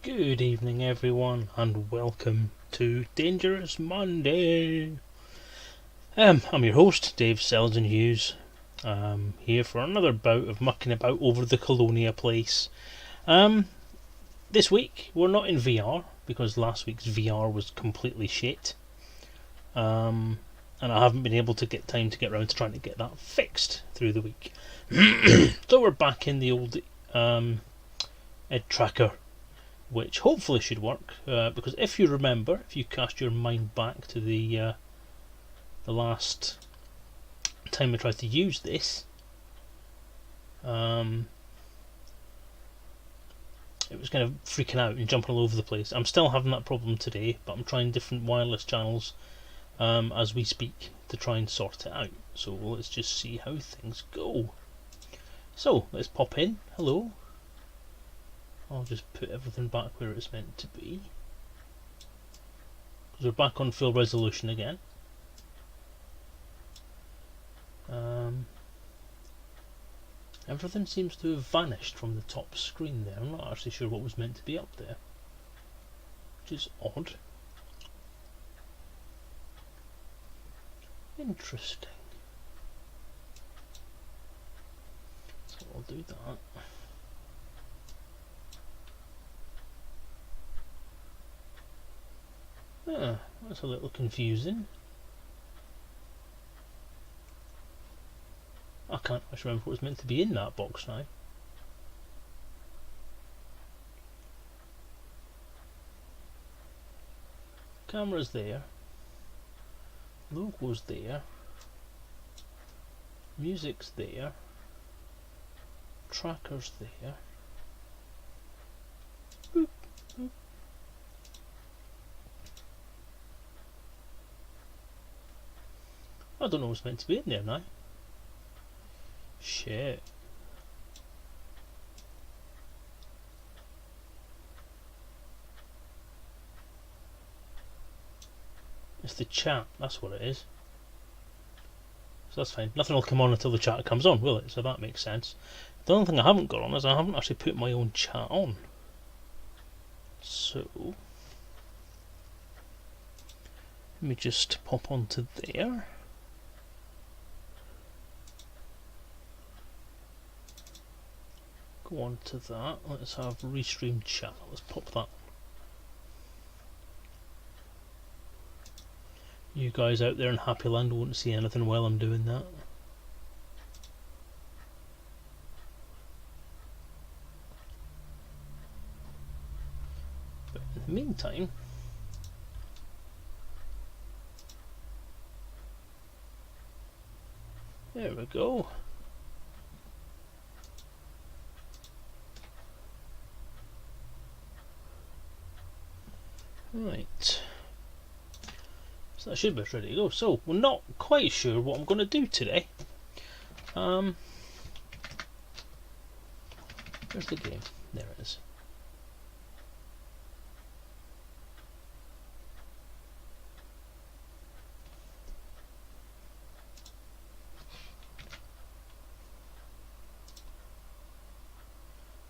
Good evening everyone and welcome to Dangerous Monday. I'm your host, Dave Selezen Hughes. Here for another bout of mucking about over the Colonia place. This week we're not in VR because last week's VR was completely shit. And I haven't been able to get time to get around to trying to get that fixed through the week. So we're back in the old Ed Tracker, which hopefully should work, because if you remember, if you cast your mind back to the last time I tried to use this, it was kind of freaking out and jumping all over the place. I'm still having that problem today, but I'm trying different wireless channels as we speak to try and sort it out. So let's just see how things go. So let's pop in. Hello. I'll just put everything back where it's meant to be, because we're back on full resolution again. Everything seems to have vanished from the top screen there. I'm not actually sure what was meant to be up there, which is odd. Interesting. So I'll do that. That's a little confusing. I can't actually remember what was meant to be in that box now. Camera's there. Logo's there. Music's there. Tracker's there. Boop, boop. I don't know what's meant to be in there now. Shit. It's the chat, that's what it is. So that's fine. Nothing will come on until the chat comes on, will it? So that makes sense. The only thing I haven't got on is I haven't actually put my own chat on. So let me just pop onto there. Go on to that. Let's have restream chat. Let's pop that on. You guys out there in Happy Land won't see anything while I'm doing that. But in the meantime, there we go. Right, so that should be ready to go. So we're not quite sure what I'm going to do today. Where's the game? There it is.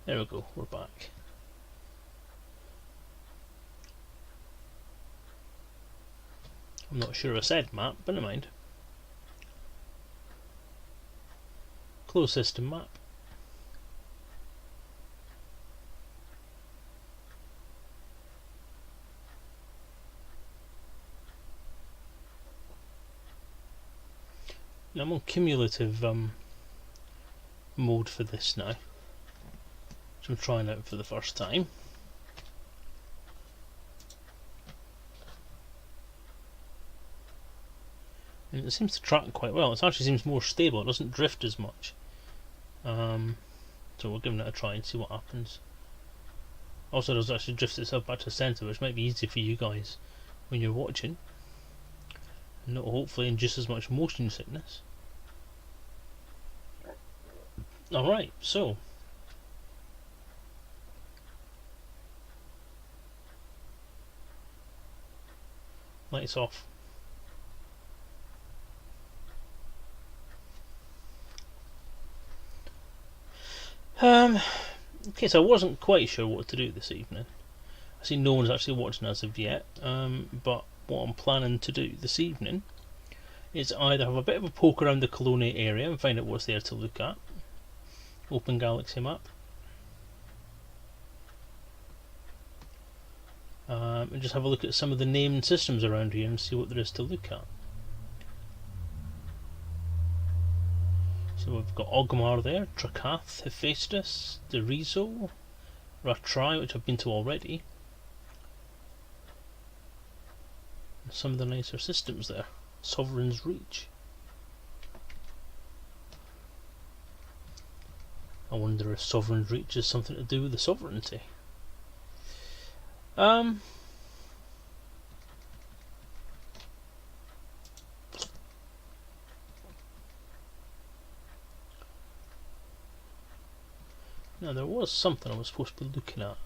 There we go, we're back. I'm not sure I said map, but never mind. Closed system map. I'm on cumulative mode for this now, which I'm trying out for the first time. And it seems to track quite well. It actually seems more stable. It doesn't drift as much. So we're giving it a try and see what happens. Also, it does actually drift itself back to the centre, which might be easy for you guys when you're watching. And not hopefully induce as much motion sickness. Alright, so lights off. Okay, so I wasn't quite sure what to do this evening. I see no one's actually watching as of yet, but what I'm planning to do this evening is either have a bit of a poke around the Colonia area and find out what's there to look at. Open galaxy map. And just have a look at some of the named systems around here and see what there is to look at. So we've got Ogmar there, Trakath, Hephaestus, Derizo, Ratrai, which I've been to already. And some of the nicer systems there. Sovereign's Reach. I wonder if Sovereign's Reach is something to do with the sovereignty. Now there was something I was supposed to be looking at.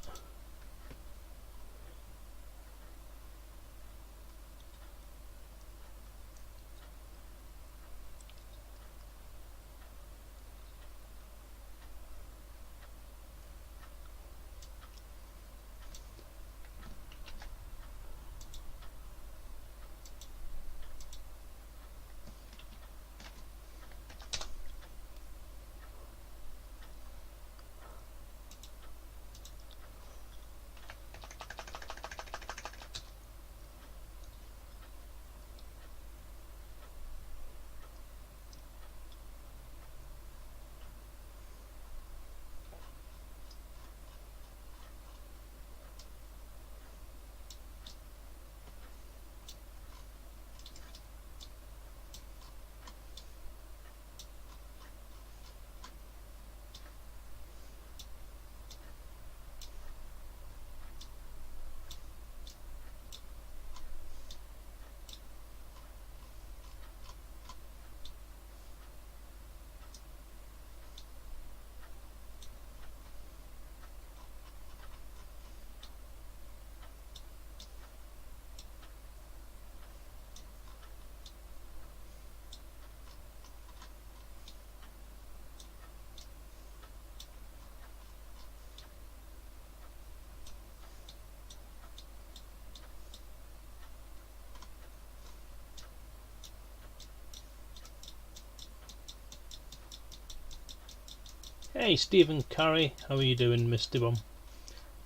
Hey Stephen Carey, how are you doing, Misty Bum?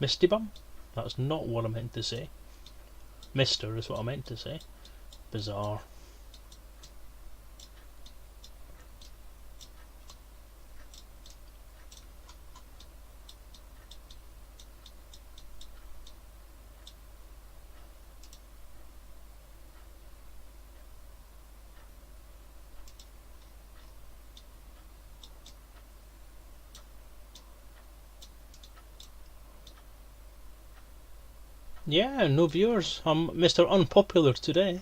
Misty Bum? That's not what I meant to say. Mister is what I meant to say. Bizarre. Yeah, no viewers. I'm Mr. Unpopular today.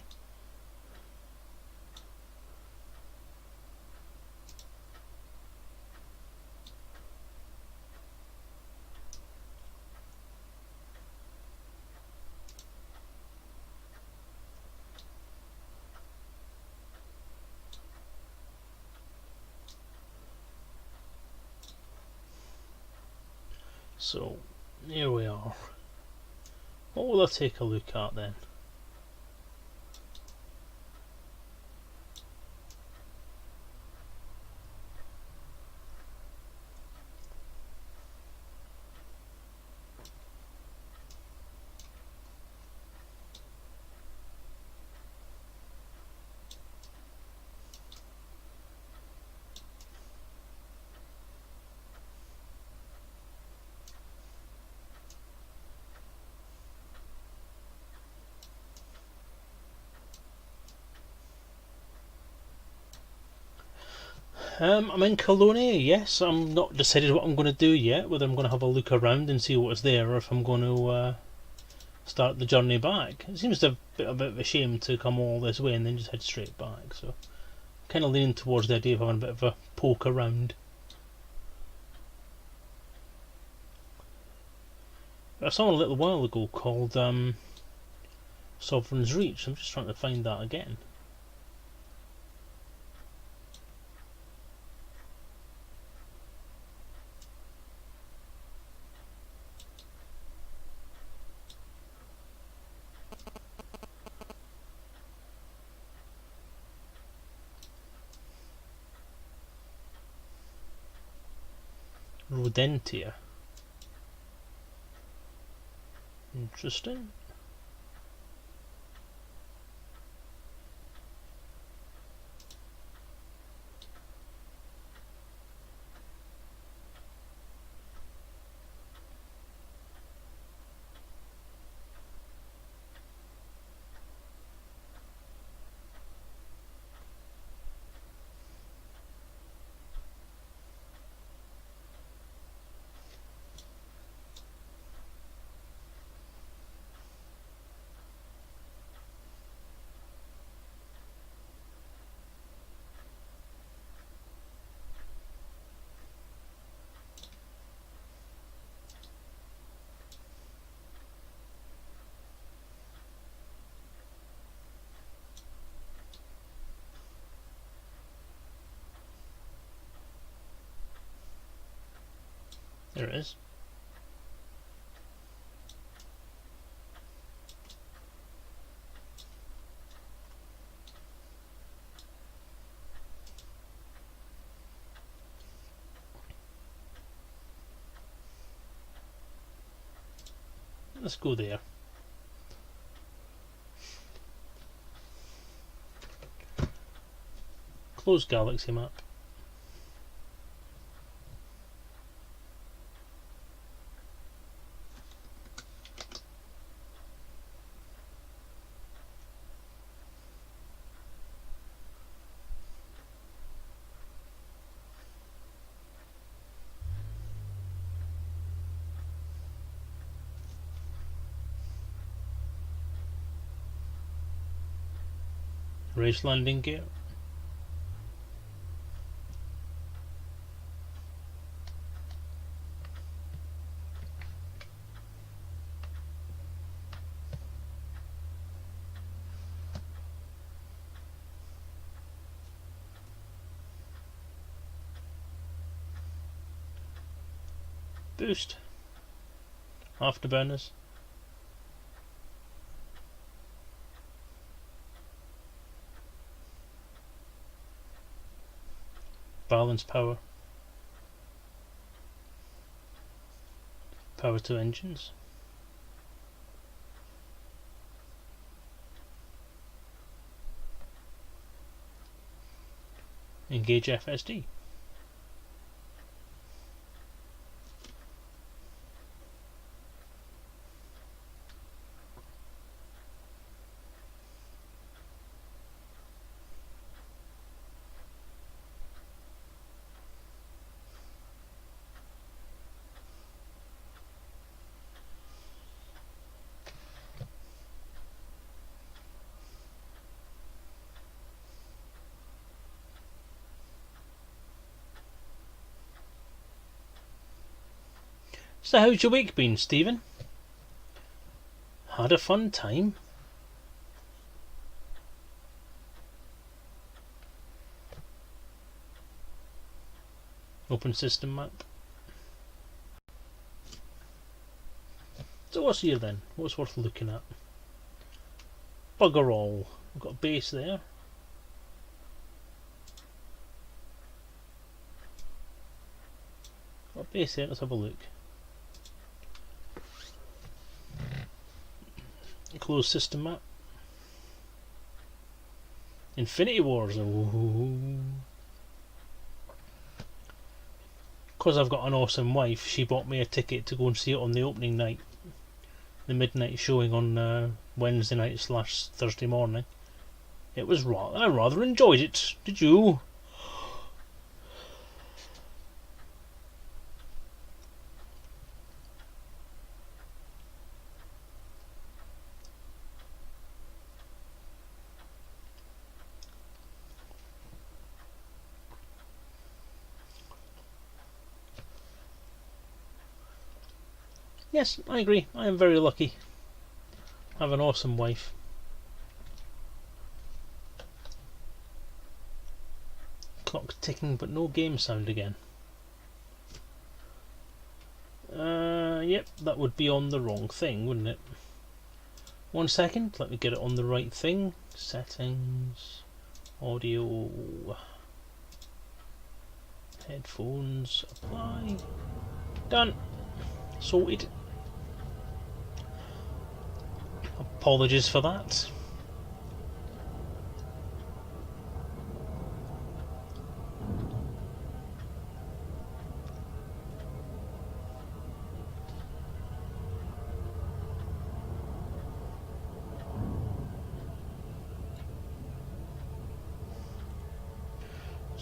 So, here we are. What will I take a look at then? I'm in Colonia, yes. I'm not decided what I'm going to do yet, whether I'm going to have a look around and see what's there, or if I'm going to start the journey back. It seems a bit of a shame to come all this way and then just head straight back, so I'm kind of leaning towards the idea of having a bit of a poke around. I saw one a little while ago called Sovereign's Reach. I'm just trying to find that again. Rodentia. Interesting. There it is. Let's go there. Close galaxy map. Race landing gear. Boost. Afterburners. Balance power. Power to engines. Engage FSD. So how's your week been, Stephen? Had a fun time? Open system map. So what's here then? What's worth looking at? Bugger all. We've got a base there. Got a base there, let's have a look. Closed system map. Infinity Wars. Because I've got an awesome wife, she bought me a ticket to go and see it on the opening night. The midnight showing on Wednesday night / Thursday morning. It was I rather enjoyed it. Did you? Yes, I agree. I am very lucky. I have an awesome wife. Clock ticking, but no game sound again. Yep, that would be on the wrong thing, wouldn't it? 1 second, let me get it on the right thing. Settings, audio, Headphones, apply. Done. Sorted. Apologies for that.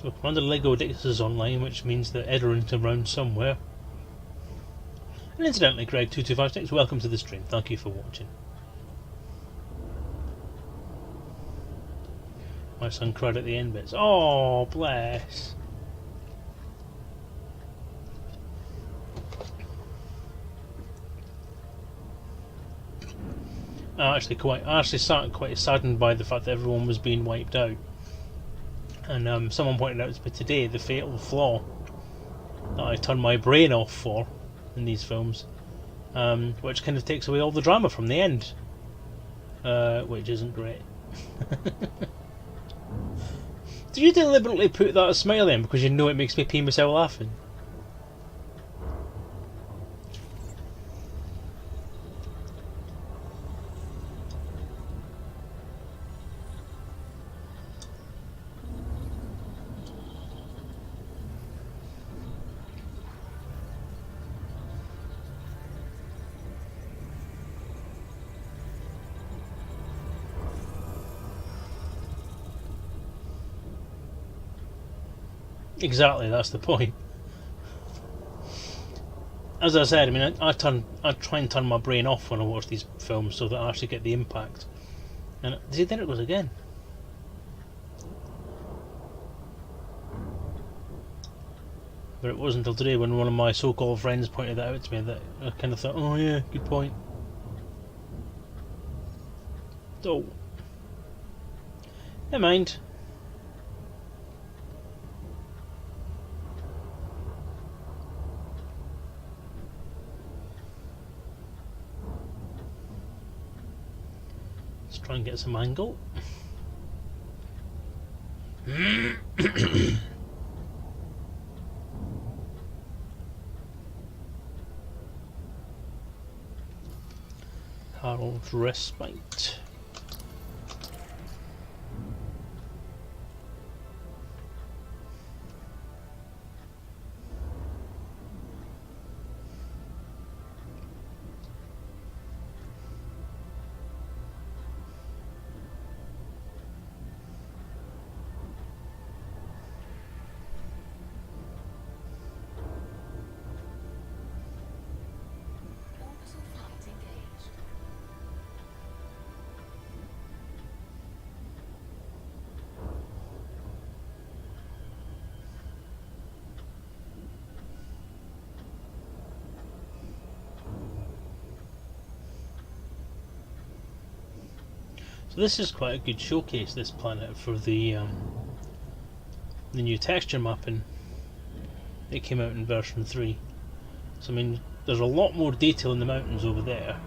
So Commander Lego Dix is online, which means that Edorin's around somewhere. And incidentally, Greg2256, welcome to the stream. Thank you for watching. My son cried at the end bits. Oh, bless. I actually sat quite saddened by the fact that everyone was being wiped out. And someone pointed out to me today the fatal flaw that I turn my brain off for in these films, which kind of takes away all the drama from the end, which isn't great. Did you deliberately put that smile in because you know it makes me pee myself laughing? Exactly, that's the point. As I said, I mean, I try and turn my brain off when I watch these films so that I actually get the impact. And see, there it goes again. But it wasn't until today when one of my so-called friends pointed that out to me that I kind of thought, oh yeah, good point. So, never mind. Let's try and get some angle. Harold's Respite. So this is quite a good showcase, this planet, for the new texture mapping. It came out in version 3. So I mean, there's a lot more detail in the mountains over there.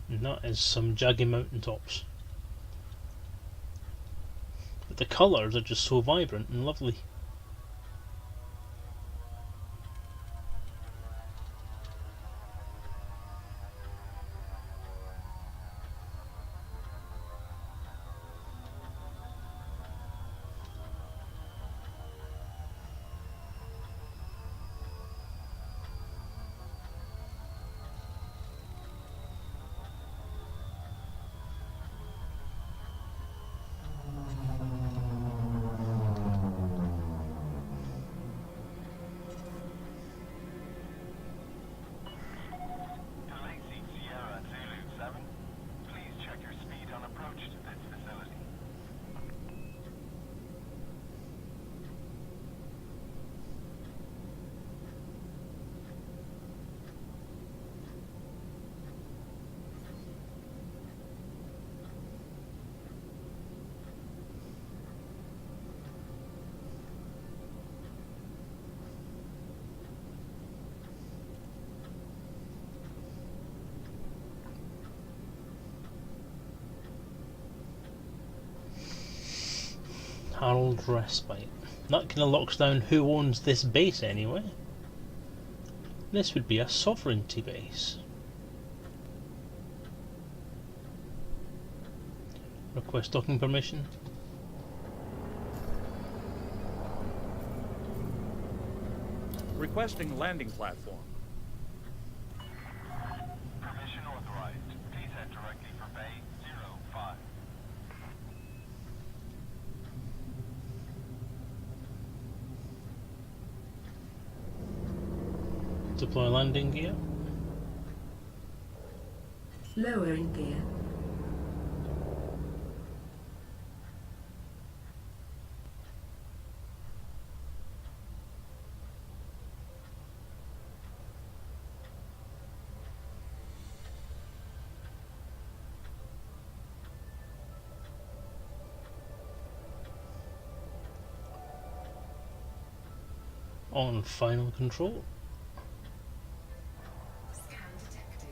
And that is some jaggy mountaintops. But the colours are just so vibrant and lovely. Harold Respite. That kind of locks down who owns this base anyway. This would be a sovereignty base. Request docking permission. Requesting landing platform. Permission authorized. Please head directly for Bay 05. Deploy landing gear. Lowering gear. On final control. Scan detected.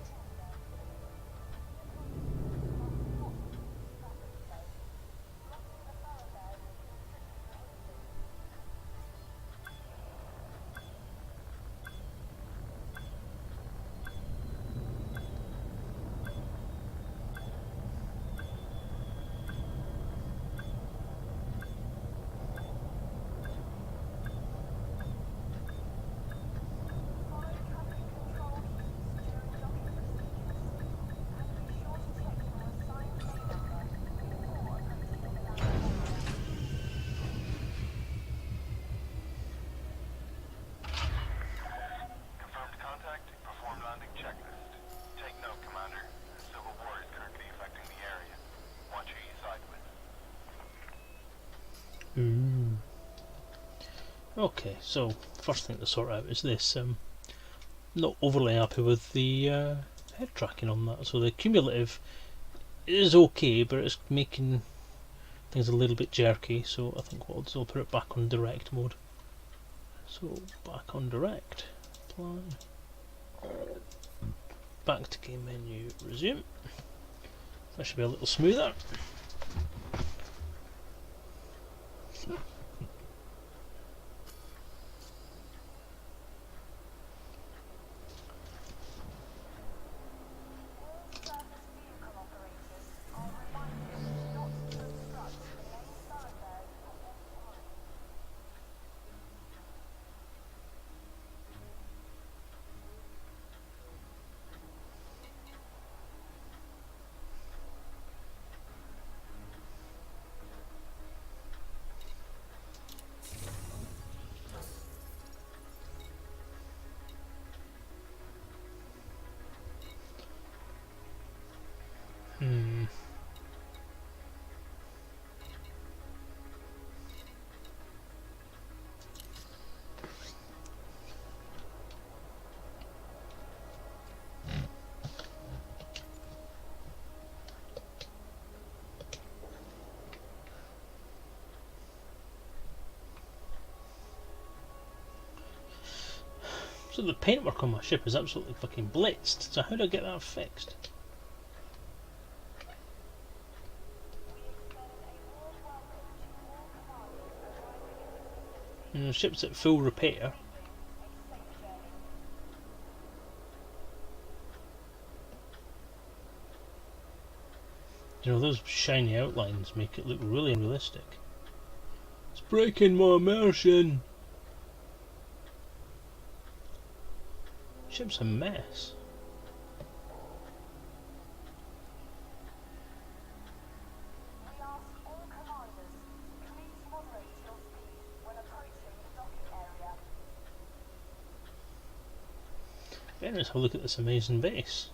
Confirmed contact. Perform landing checklist. Take note, Commander. Civil war is currently affecting the area. Watch who you side with. Okay, so first thing to sort out is this. Not overly happy with the head tracking on that. So the cumulative is okay, but it's making things a little bit jerky. So I think what I'll do is I'll put it back on direct mode. So back on direct. Apply. Back to game menu. Resume. That should be a little smoother. So the paintwork on my ship is absolutely fucking blitzed. So how do I get that fixed? The ship's at full repair. You know, those shiny outlines make it look really unrealistic. It's breaking my immersion! Ship's a mess. We ask all commanders, please moderate your speed when approaching the docking area. Let's have a look at this amazing base.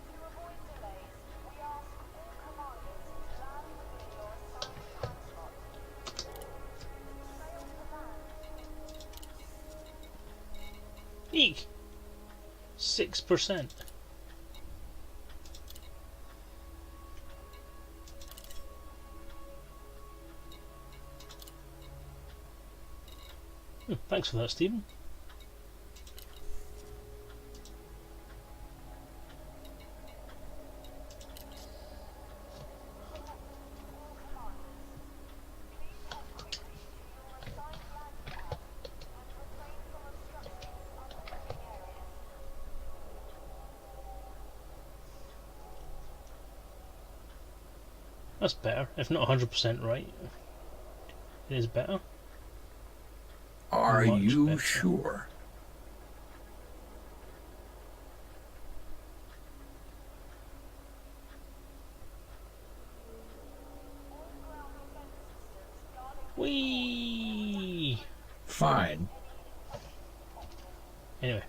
To avoid delays, we ask all commanders to land within your assigned time slot. Sail to land. Eek! 6%. Thanks for that, Stephen. That's better, if not 100% right. It is better. Are Much you better. sure? Whee! Fine. Anyway.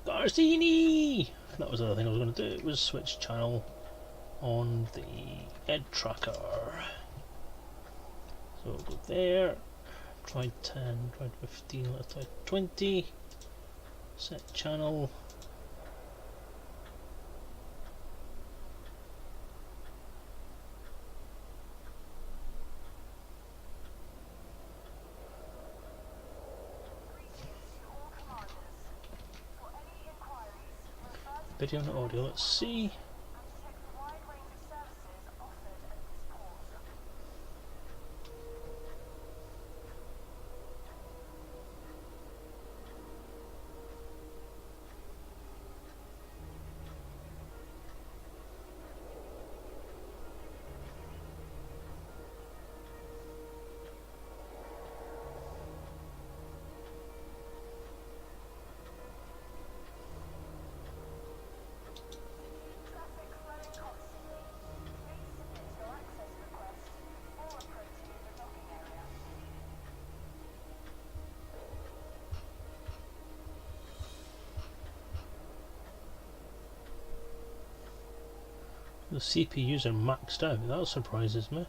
Garzini! That was the other thing I was going to do, was switch channel on the Ed tracker. So we'll go there. Try 10, try 15, let's try 20. Set channel. Video and audio, let's see. The CPUs are maxed out, that surprises me.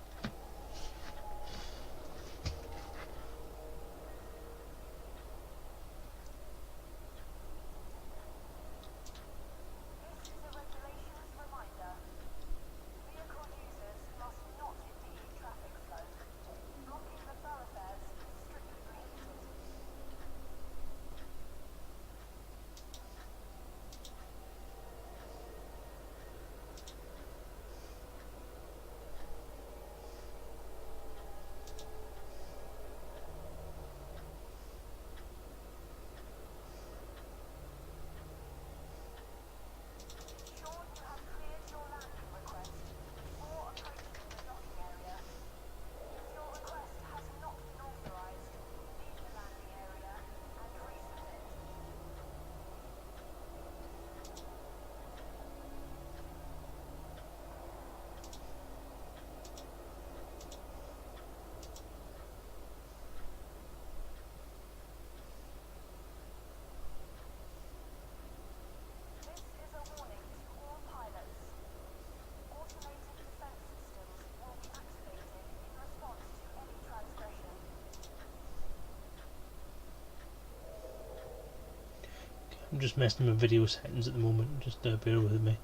I'm just messing with video settings at the moment, just bear with me.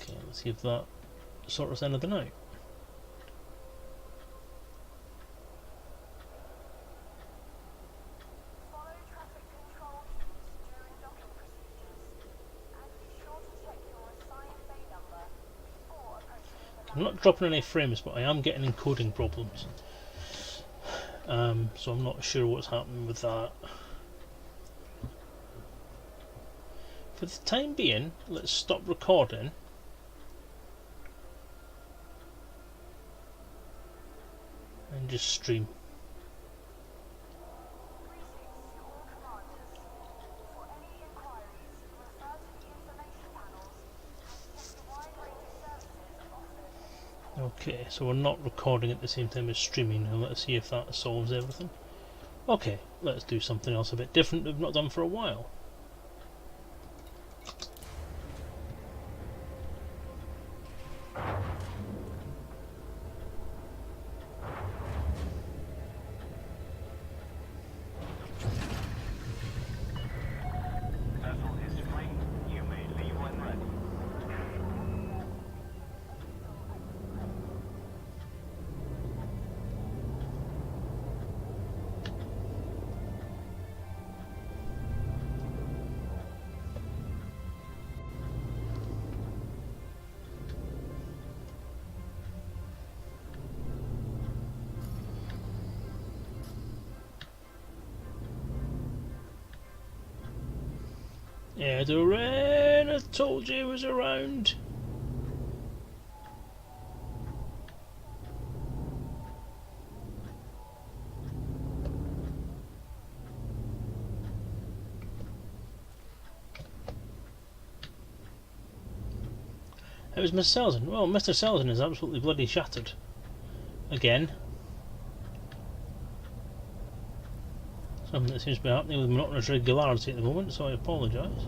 Okay, let's see if that sorts anything out. I'm not dropping any frames, but I am getting encoding problems. So I'm not sure what's happening with that. For the time being, let's stop recording. And just stream. Okay, so we're not recording at the same time as streaming, and let's see if that solves everything. Okay, let's do something else a bit different we've not done for a while. Vessel is free. You may leave when ready. Edoran, I told you it was around. It was Mr. Selezen. Well, Mr. Selezen is absolutely bloody shattered. Again. Something that seems to be happening with monotonous regularity at the moment, so I apologise.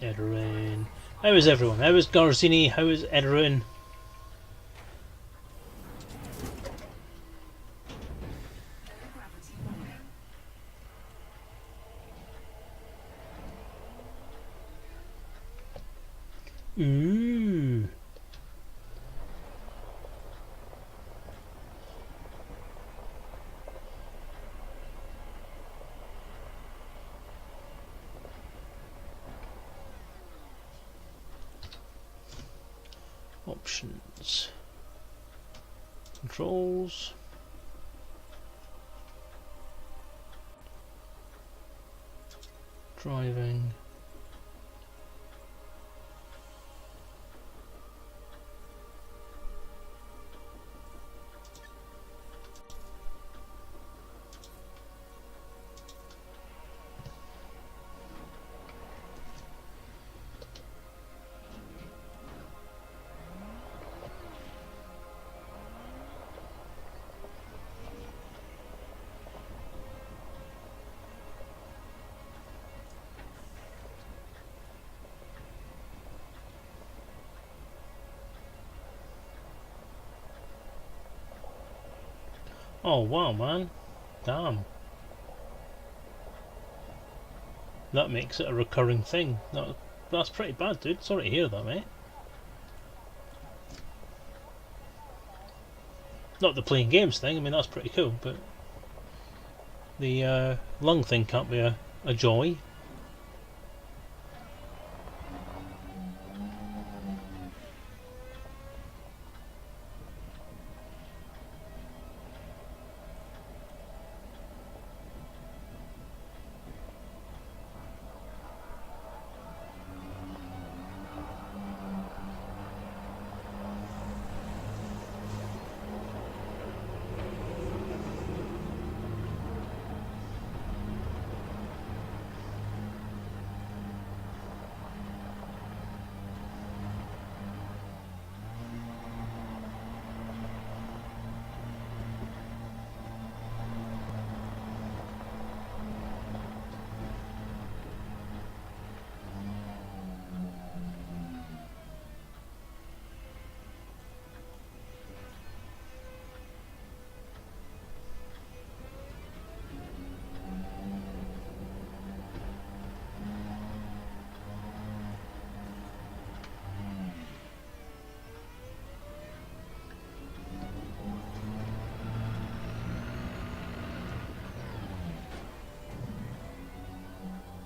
Edoran. How is everyone? How is Garzini? How is Edoran? Ooh. Options. Controls. Driving. Oh wow, man. Damn. That makes it a recurring thing. That's pretty bad, dude. Sorry to hear that, mate. Not the playing games thing, I mean that's pretty cool, but the lung thing can't be a joy.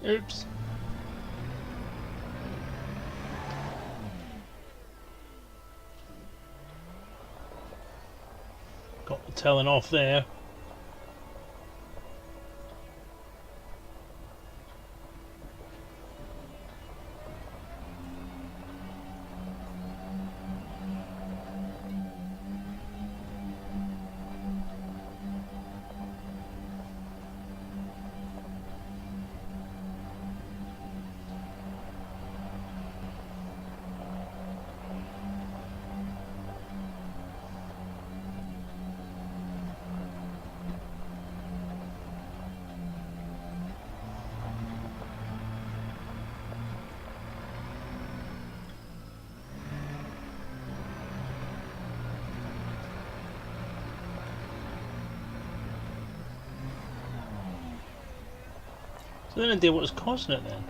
Oops. Got the telling off there. So then idea what was causing it then.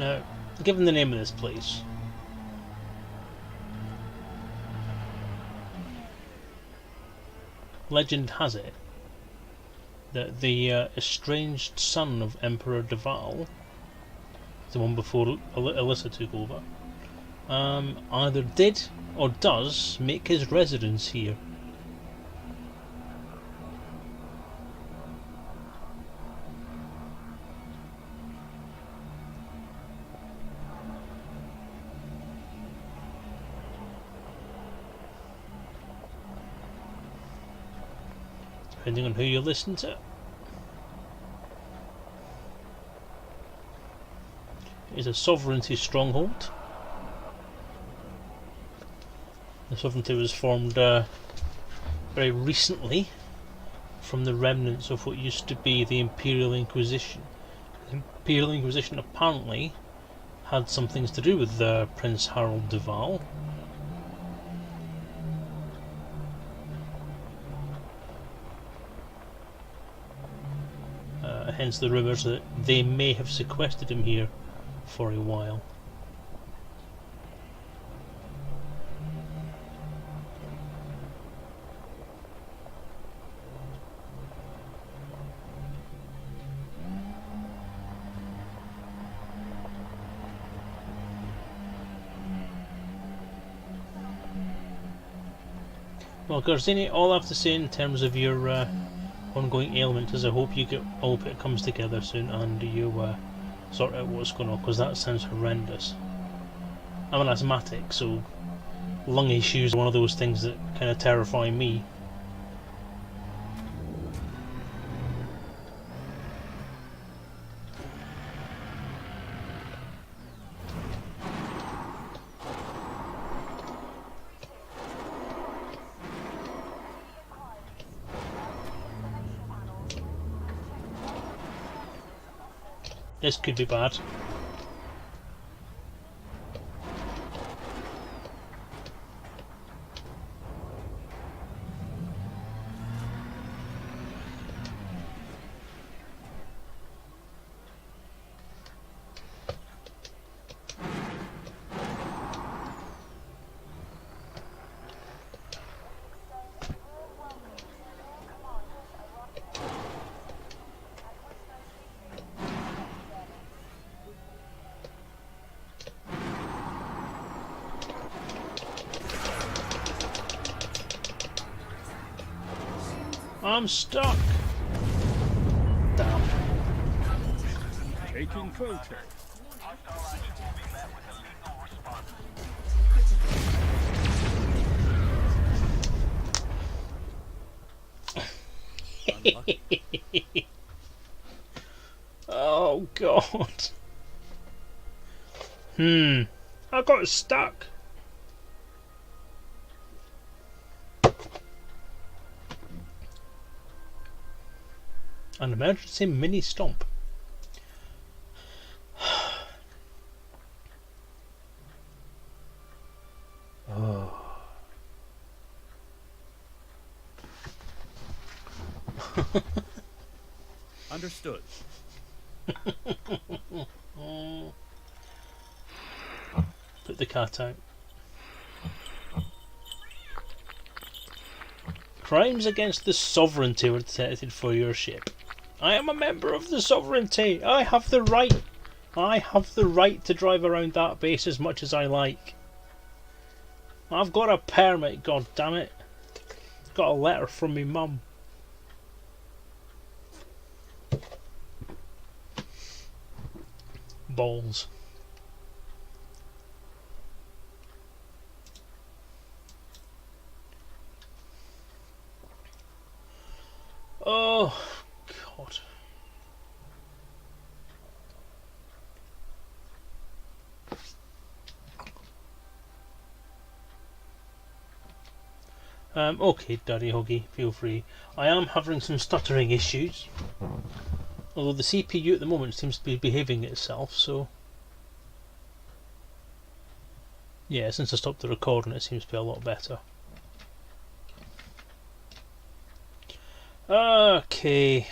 Now, given the name of this place, legend has it that the estranged son of Emperor Deval, the one before Alyssa took over, either did or does make his residence here. Depending on who you listen to. It is a sovereignty stronghold. The sovereignty was formed very recently from the remnants of what used to be the Imperial Inquisition. The Imperial Inquisition apparently had some things to do with Prince Harold Duval. Hence the rumours that they may have sequestered him here for a while. Well, Garzini, all I have to say in terms of your ongoing ailment is I hope it comes together soon and you sort out what's going on, because that sounds horrendous. I'm an asthmatic, so lung issues are one of those things that kind of terrify me. This could be bad. I'm stuck! Damn. Taking photo. Hostile action will be met with a lethal response. Oh god. I got stuck. An emergency mini stomp. Oh. Understood. Put the cat out. Crimes against the sovereignty were detected for your ship. I am a member of the sovereignty. I have the right. I have the right to drive around that base as much as I like. I've got a permit, god damn it. Got a letter from me mum. Balls. Oh god. Okay, Daddy Huggy, feel free. I am having some stuttering issues. Although the CPU at the moment seems to be behaving itself, so... Yeah, since I stopped the recording it seems to be a lot better. Okay.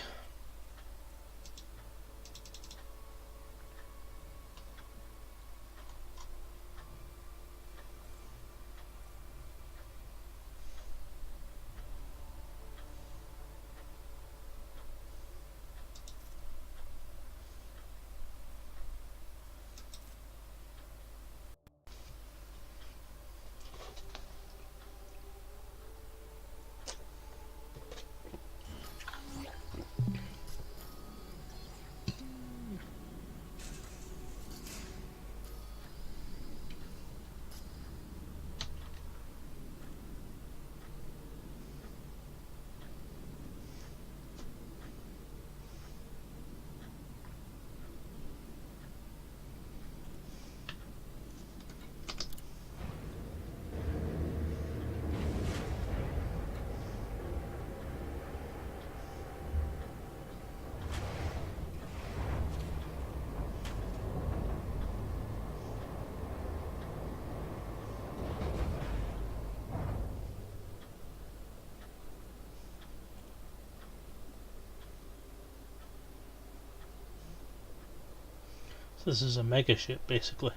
So this is a mega ship, basically.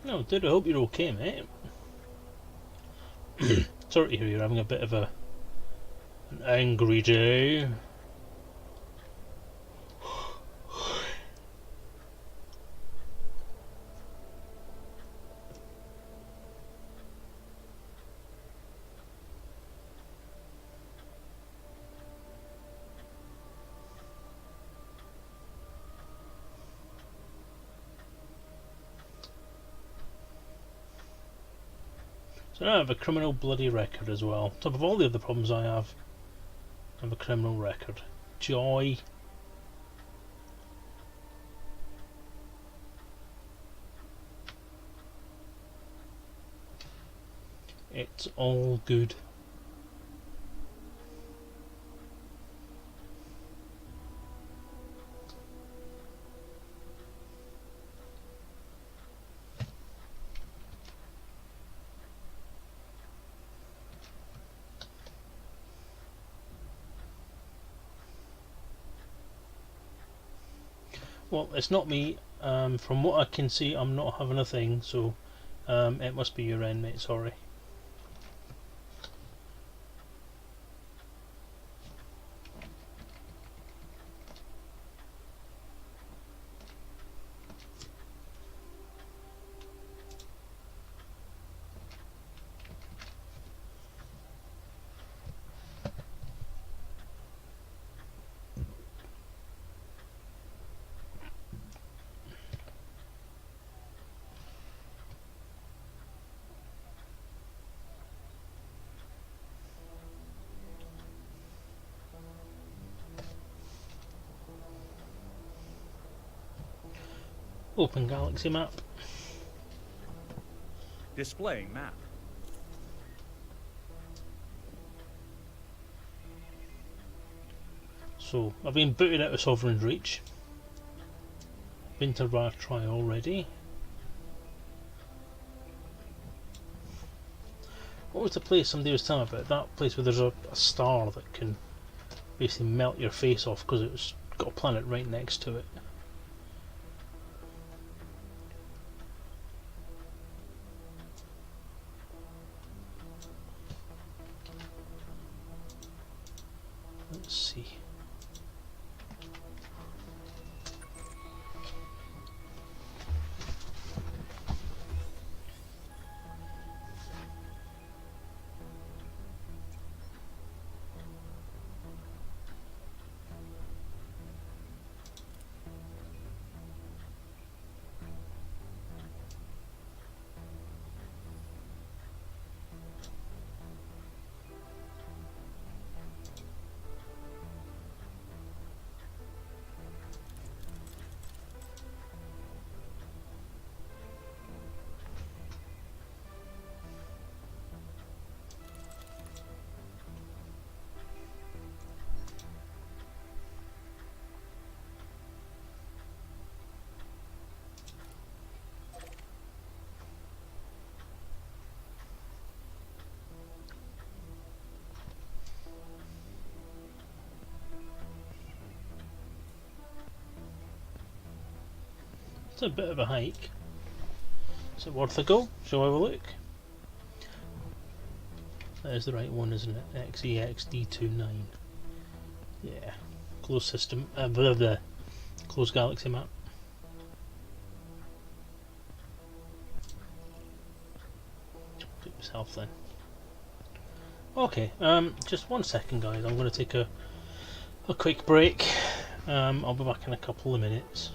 No, dude, I hope you're okay, mate. Sorry to hear you're having a bit of an angry day. So now I have a criminal bloody record as well. On top of all the other problems I have a criminal record. Joy. It's all good. Well, it's not me. From what I can see, I'm not having a thing, so it must be your end, mate. Sorry. Open galaxy map. Displaying map. So, I've been booted out of Sovereign's Reach. Been to Ratry already. What was the place somebody was telling me about? That place where there's a star that can basically melt your face off because it's got a planet right next to it. Let's see. It's a bit of a hike. Is it worth a go? Shall I have a look? That is the right one, isn't it? XEXD29. Yeah. Closed system. Blah, blah. Closed galaxy map. Do it myself then. Okay, just 1 second, guys. I'm going to take a quick break. I'll be back in a couple of minutes.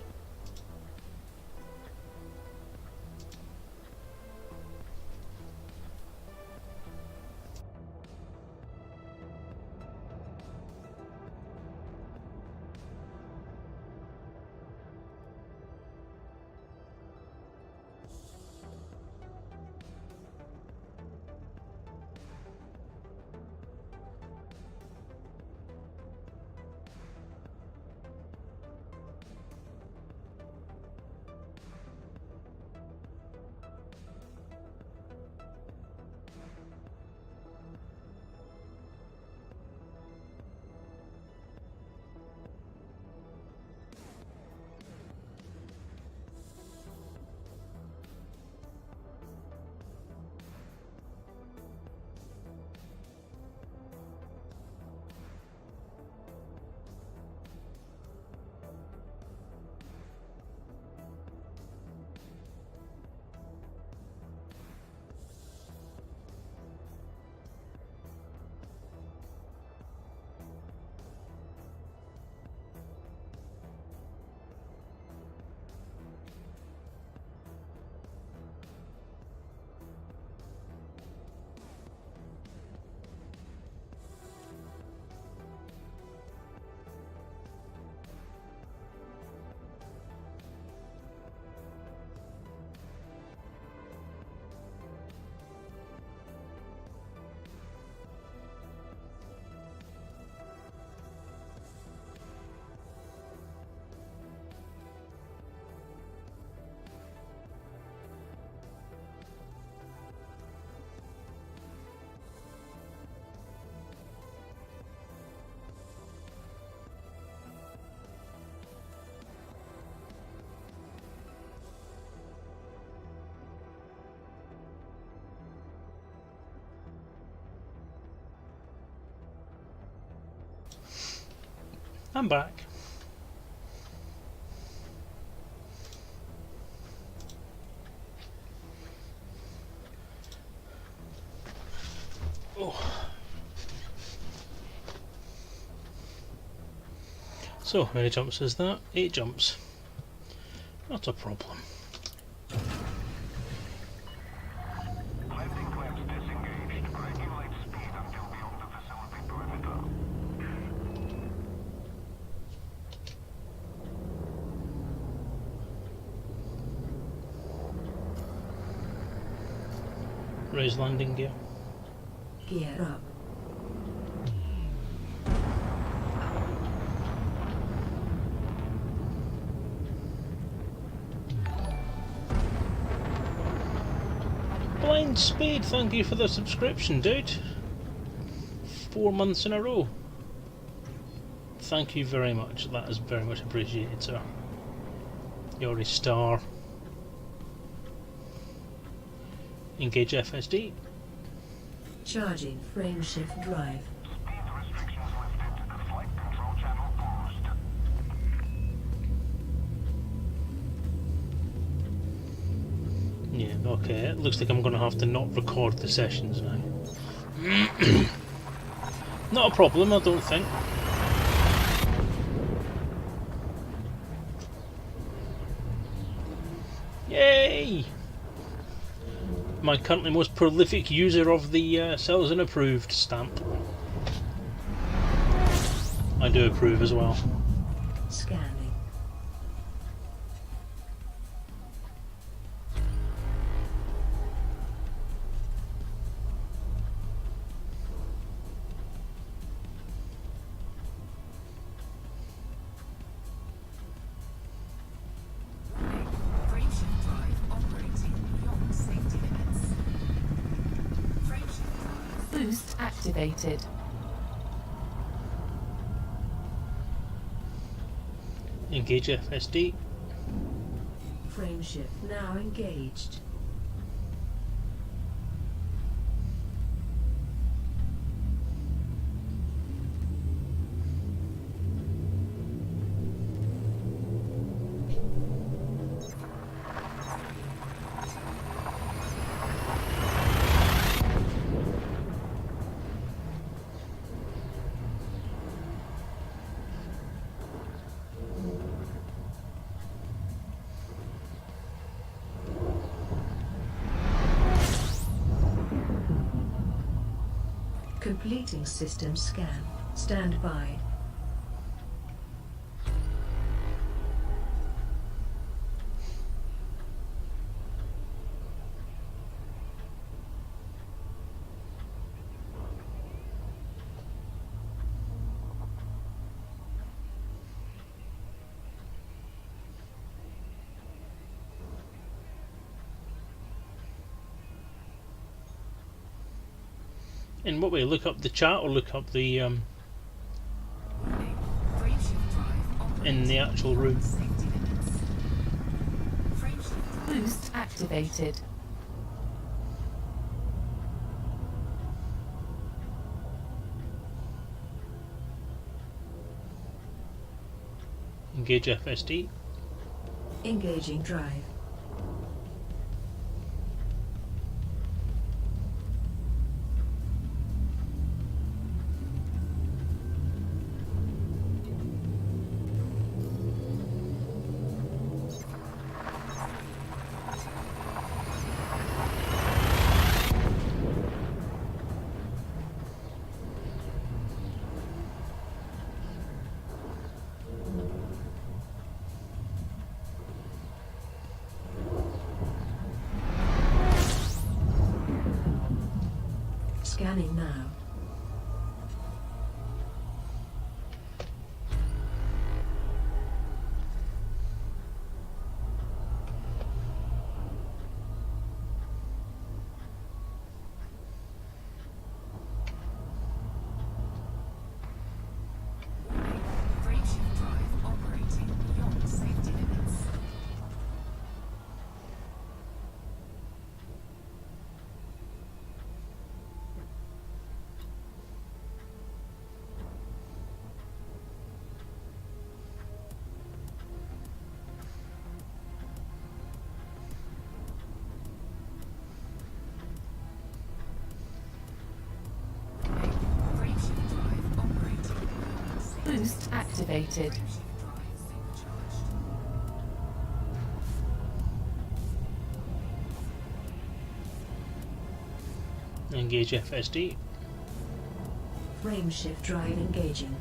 I'm back. Oh. So, how many jumps is that? 8 jumps. Not a problem. Landing clamps disengaged. Regulate speed until beyond the facility perimeter. Raise landing gear. Gear up. Blind Speed, thank you for the subscription, dude. 4 months in a row. Thank you very much. That is very much appreciated, sir. You're a star. Engage FSD. Charging frame shift drive. Speed restrictions lifted. Flight control channel paused. Yeah, okay. It looks like I'm going to have to not record the sessions now. Not a problem, I don't think. Yay! My currently most prolific user of the Selezen approved stamp. I do approve as well. Scanning. Frameshift drive operating beyond safety limits. Frameshift drive boost activated. Engage FSD. Frame shift now engaged. Completing system scan. Stand by. In what way? Look up the chat or look up the Frameshift drive operating in the actual room? beyond safety limits. Frameshift boost activated. Engage FSD. Engaging drive. Scanning now. Frameshift drive operating beyond safety limits. activated. Frameshift drive supercharged. Engage FSD. Frameshift drive engaging.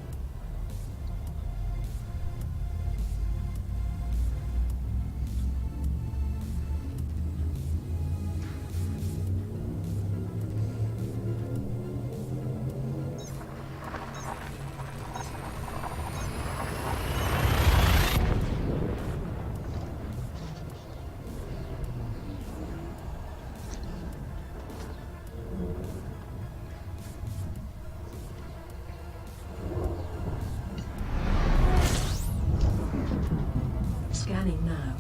Scanning now.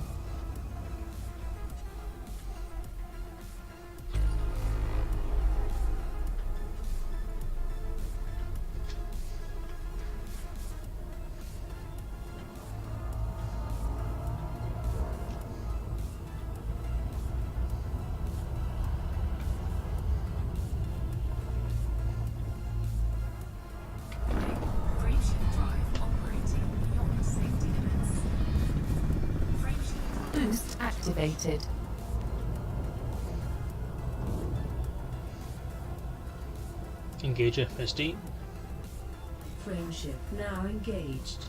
Frameshift drive operating beyond safety limits. Frameshift drive Boost activated. Engage FSD. Frameshift now engaged.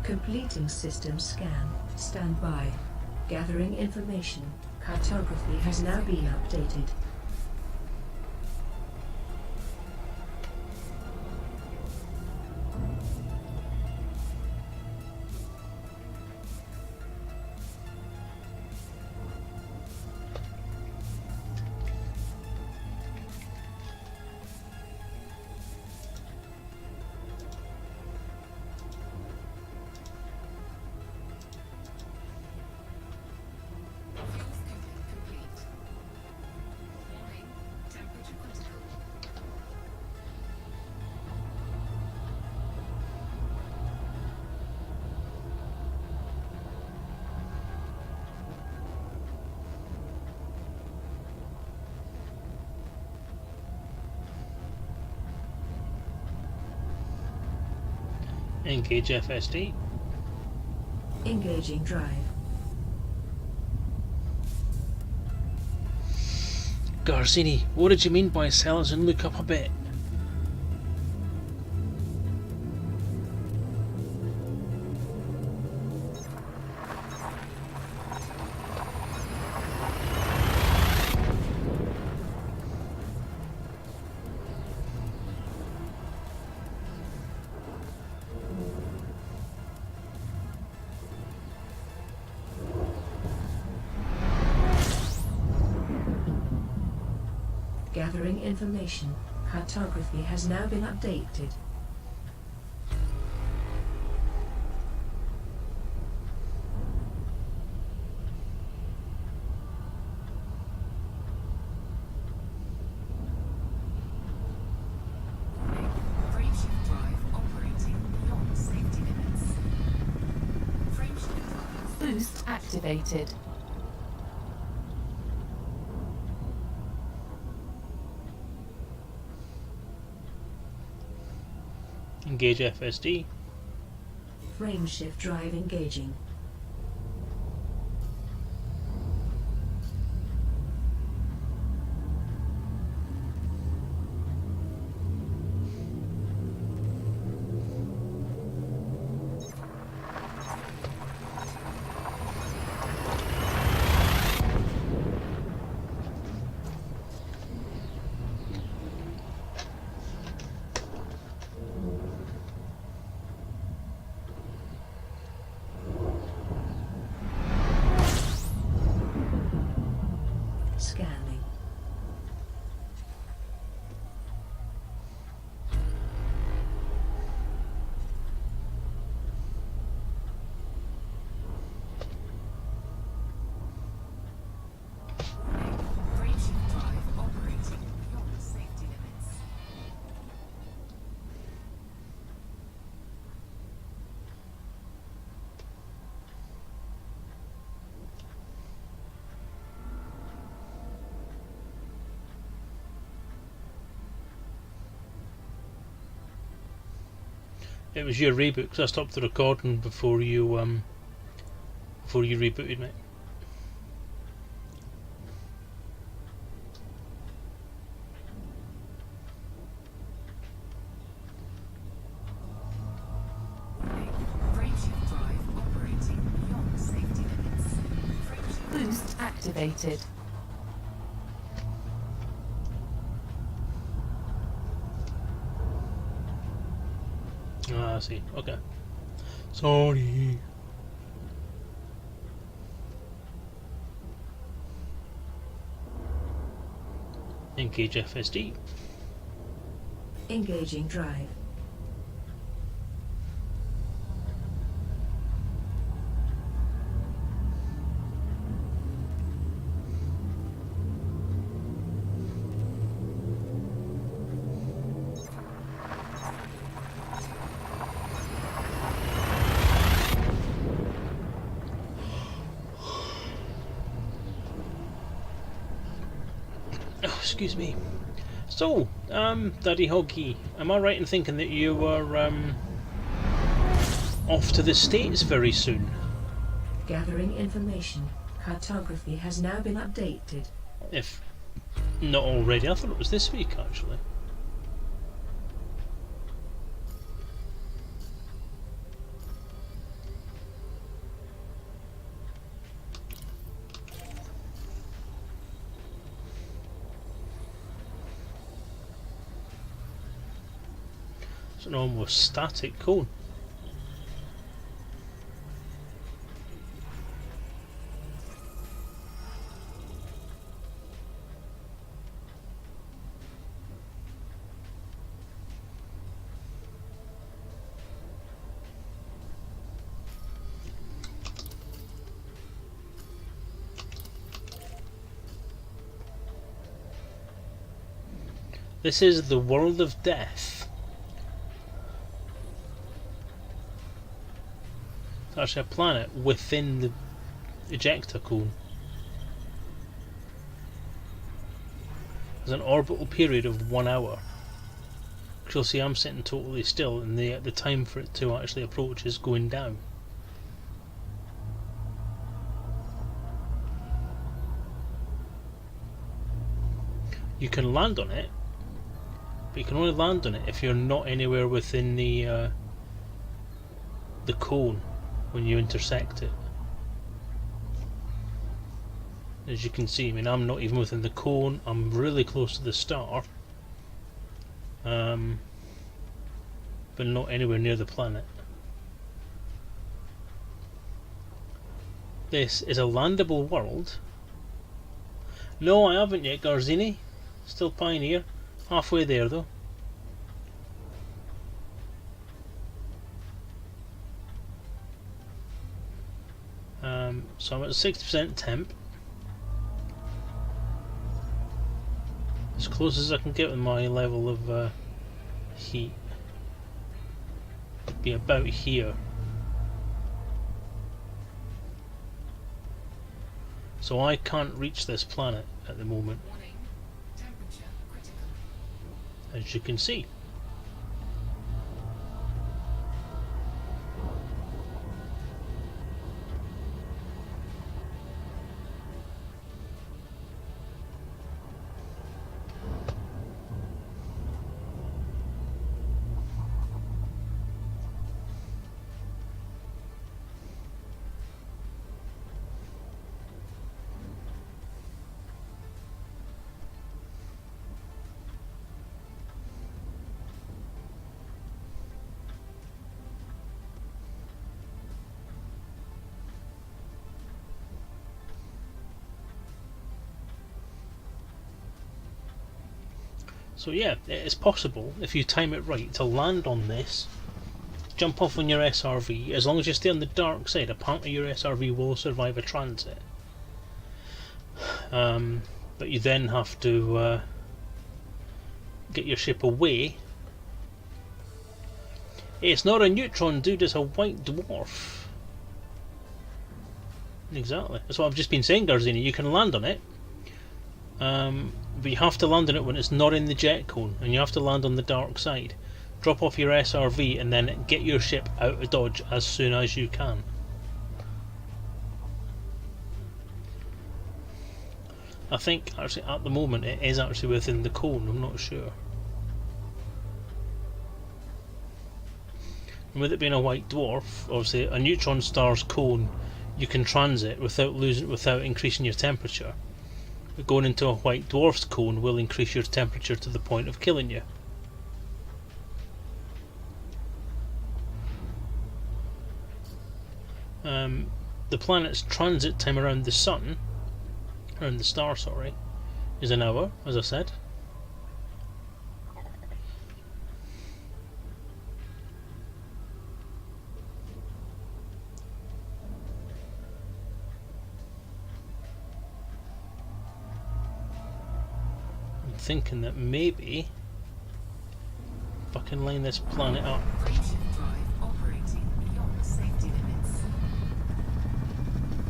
Completing system scan. Stand by. Gathering information. Cartography has now been updated. fuel scooping complete. Warning, temperature critical. Engage FSD. Engaging drive. Garcini, what did you mean by Selezen? Look up a bit. Gathering information. Cartography has now been updated. Warning, frameshift drive operating beyond safety limits. Frameshift drive Boost activated. Engage FSD. Frameshift drive engaging. It was your reboot, because I stopped the recording before you rebooted, mate. Warning. Frameshift drive operating beyond safety limits. Frameshift Boost activated. Ah, I see. Okay. Sorry. Engage FSD. Engaging drive. Oh, excuse me. So, Daddy Hoggy, am I right in thinking that you were off to the States very soon? Gathering information. Cartography has now been updated. If not already, I thought it was this week actually. It's an almost static cone. This is the world of death. It's actually a planet within the ejecta cone. There's an orbital period of 1 hour. You'll see I'm sitting totally still, and the time for it to actually approach is going down. You can land on it, but you can only land on it if you're not anywhere within the cone when you intersect it. As you can see, I mean, I'm not even within the cone. I'm really close to the star, but not anywhere near the planet. This is a landable world. No, I haven't yet, Garzini. Still Pioneer. Halfway there, though. So I'm at 60% temp. As close as I can get with my level of heat. Be about here. So I can't reach this planet at the moment, warning. Temperature critical. as you can see. So yeah, it's possible, if you time it right, to land on this, jump off on your SRV. As long as you stay on the dark side, apparently your SRV will survive a transit. But you then have to get your ship away. It's not a neutron, dude, it's a white dwarf. Exactly, that's what I've just been saying, Garzini. You can land on it. But you have to land on it when it's not in the jet cone, and you have to land on the dark side. drop off your SRV and then get your ship out of Dodge as soon as you can. I think actually at the moment it is actually within the cone, I'm not sure. And with it being a white dwarf, obviously a neutron star's cone you can transit without increasing your temperature. But going into a white dwarf's cone will increase your temperature to the point of killing you. The planet's transit time around the sun, around the star, sorry, is an hour, as I said. I'm thinking that maybe if I can line this planet up. Friction drive operating beyond safety limits.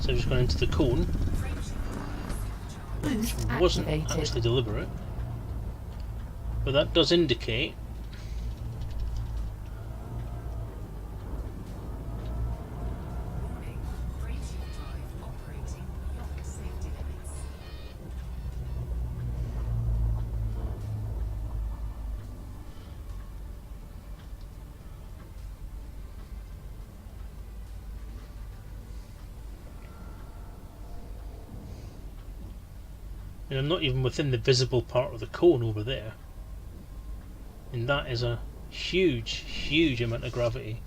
So I've just gone into the cone, Friction drive Boost which wasn't activated. actually deliberate, but that does indicate warning. Friction drive operating beyond safety limits. and I'm not even within the visible part of the cone over there. And that is a huge amount of gravity.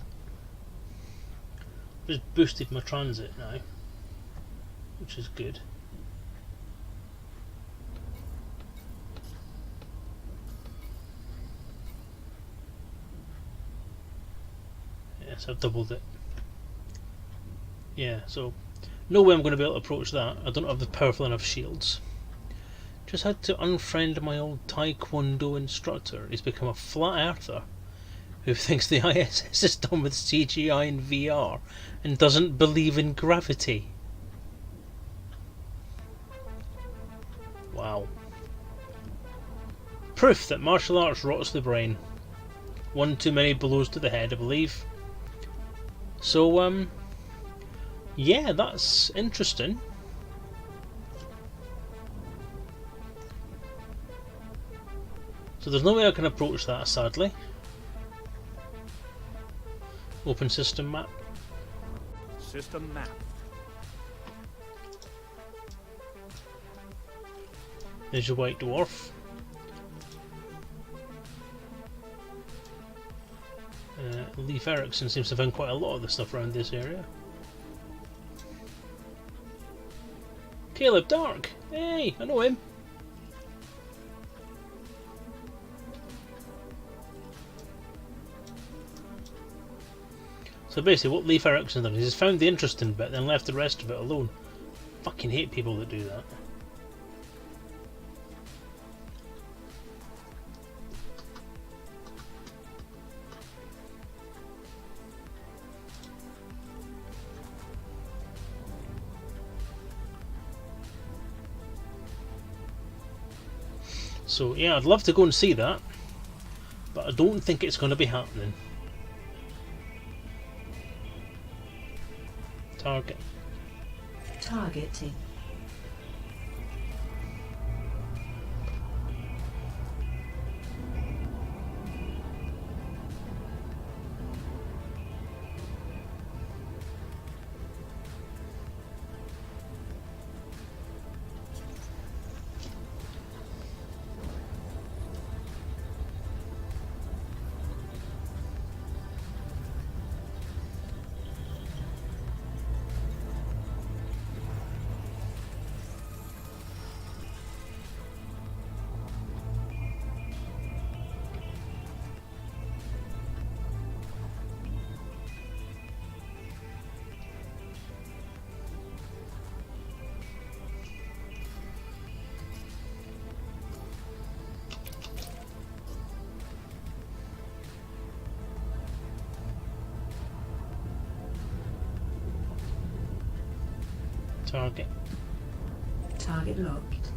Just boosted my transit now, which is good. Yes, I've doubled it. Yeah, so no way I'm going to be able to approach that. I don't have the powerful enough shields. Just had to unfriend my old Taekwondo instructor. He's become a flat earther who thinks the ISS is done with CGI and VR and doesn't believe in gravity. Wow. Proof that martial arts rots the brain. One too many blows to the head, I believe. So, yeah, that's interesting. So there's no way I can approach that, sadly. Open system map. System map. There's your white dwarf. Leif Erikson seems to have found quite a lot of the stuff around this area. Caleb Dark! Hey, I know him. So basically what Leif Erikson done is he's found the interesting bit then left the rest of it alone. Fucking hate people that do that. So yeah, I'd love to go and see that, but I don't think it's going to be happening. Target. Targeting. Target. Target locked.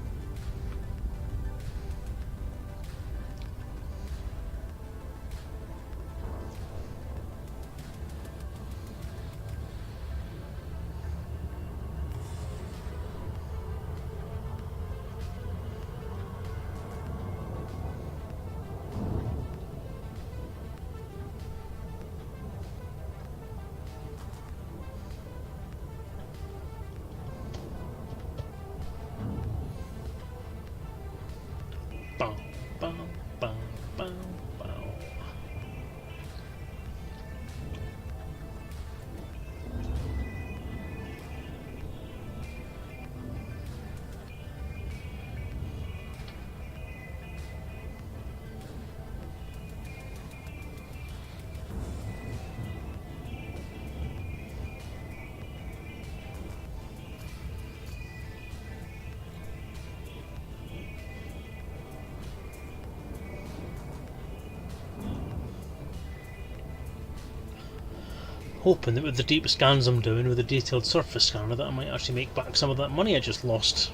hoping that with the deep scans I'm doing with a detailed surface scanner that I might actually make back some of that money I just lost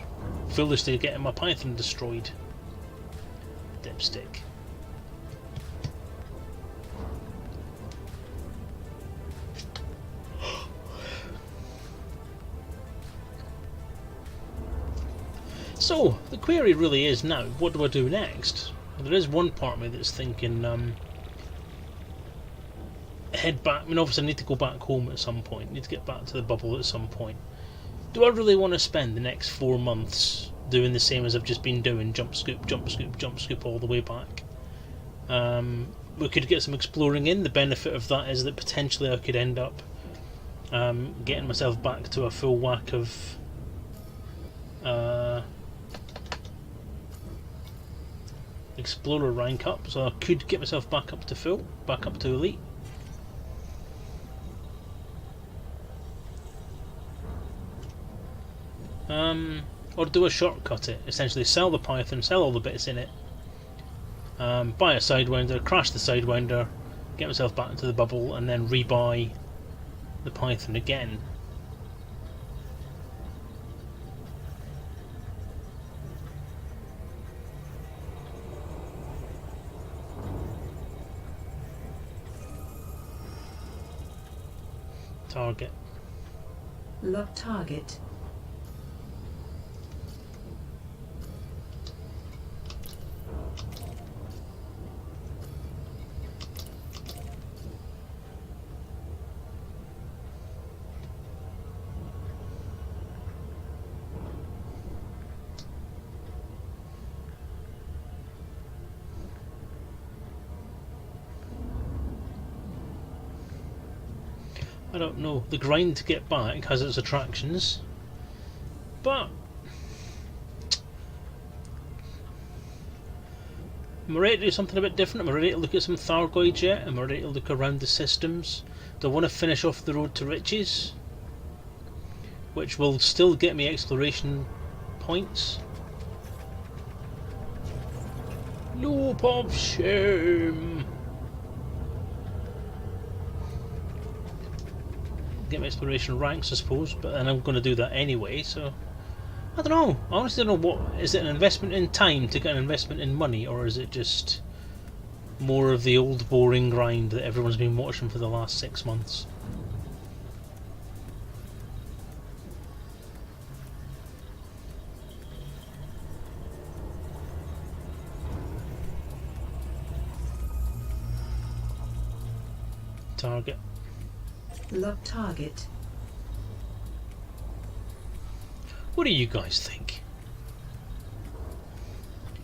foolishly getting my Python destroyed. Dipstick. So, the query really is now, what do I do next? There is one part of me that's thinking, head back. I mean, obviously I need to go back home at some point, need to get back to the bubble at some point. Do I really want to spend the next 4 months doing the same as I've just been doing, jump scoop, jump scoop, jump scoop all the way back? We could get some exploring in. The benefit of that is that potentially I could end up getting myself back to a full whack of Explorer rank up, so I could get myself back up to full, back up to elite. Or do a shortcut it, essentially sell the Python, sell all the bits in it, buy a Sidewinder, crash the Sidewinder, get myself back into the bubble, and then rebuy the Python again. Target. Lock target. I don't know. The grind to get back has its attractions, but am I ready to do something a bit different? Am I ready to look at some Thargoids yet? Am I ready to look around the systems? Do I want to finish off the road to riches, which will still get me exploration points? Loop of shame. Get my exploration ranks, I suppose, but then I'm going to do that anyway, so I don't know. I honestly don't know. What is it, an investment in time to get an investment in money, or is it just more of the old boring grind that everyone's been watching for the last 6 months? Target. Lock target. What do you guys think?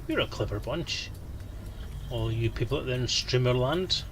You're a clever bunch, all you people out there in Streamerland.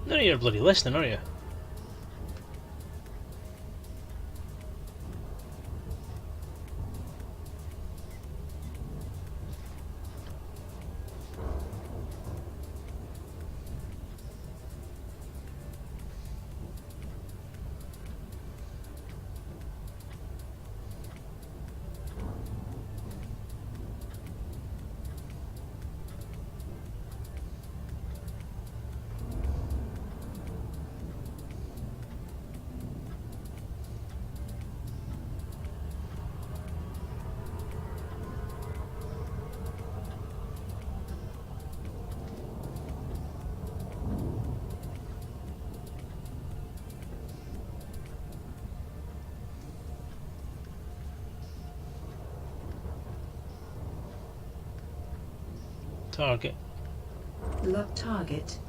None of you are bloody listening, are you? Target. Lock target.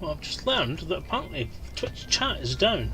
Well, I've just learned that apparently Twitch chat is down.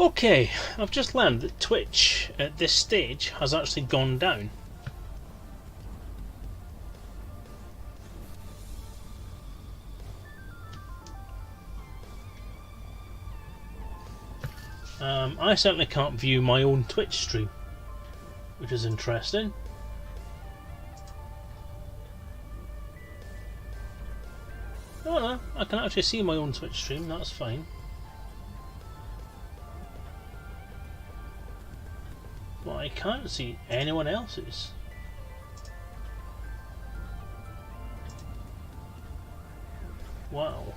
Okay, I've just learned that Twitch at this stage has actually gone down. I certainly can't view my own Twitch stream, which is interesting. Oh no, I can actually see my own Twitch stream, that's fine. But I can't see anyone else's. Wow.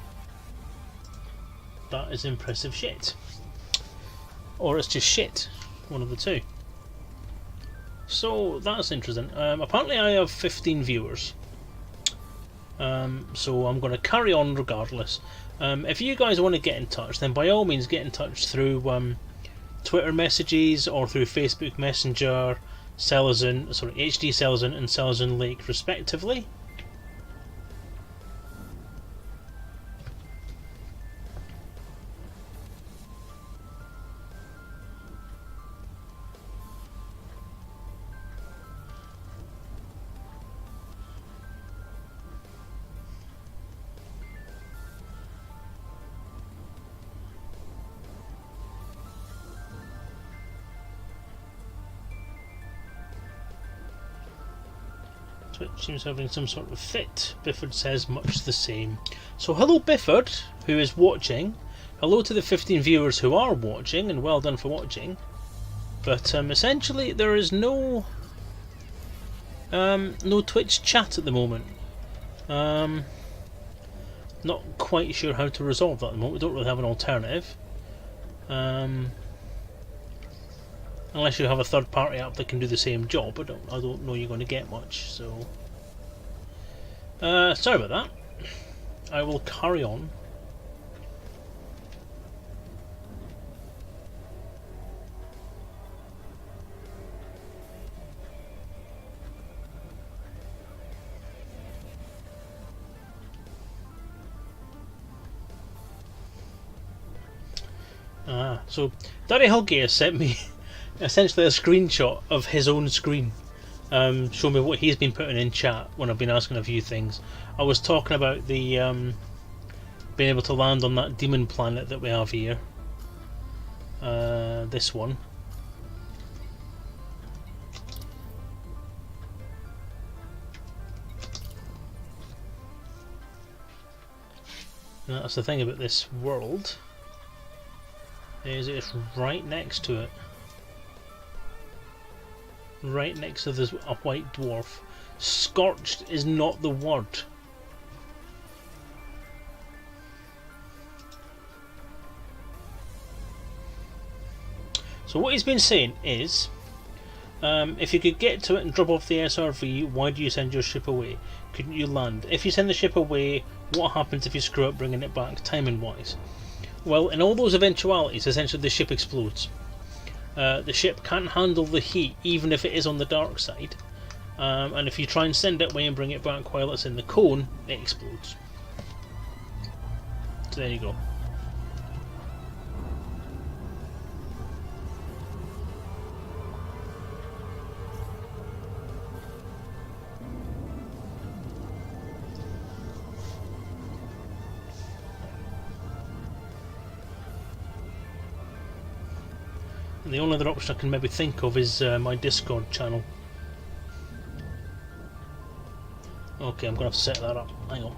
That is impressive shit. Or it's just shit. One of the two. So that's interesting. Apparently I have 15 viewers. So I'm going to carry on regardless. If you guys want to get in touch, then by all means get in touch through Twitter messages or through Facebook Messenger, Selezen, HD Selezen and Selezen Lake respectively. Twitch seems having some sort of fit. Bifford says much the same. So hello Bifford, who is watching. Hello to the 15 viewers who are watching, and well done for watching. But essentially there is no Twitch chat at the moment. Not quite sure how to resolve that at the moment. We don't really have an alternative. Unless you have a third-party app that can do the same job, I don't know you're going to get much. So, sorry about that. I will carry on. So Daddy Hulky has sent me essentially a screenshot of his own screen, show me what he's been putting in chat when I've been asking a few things. I was talking about the being able to land on that demon planet that we have here, this one. And that's the thing about this world, is it's right next to it. Right next to this a white dwarf. Scorched is not the word. So what he's been saying is, if you could get to it and drop off the SRV, why do you send your ship away? Couldn't you land? If you send the ship away, what happens if you screw up bringing it back, timing wise? Well, in all those eventualities, essentially the ship explodes. The ship can't handle the heat even if it is on the dark side, and if you try and send it away and bring it back while it's in the cone, it explodes. So there you go. The only other option I can maybe think of is my Discord channel. Okay, I'm going to have to set that up. Hang on.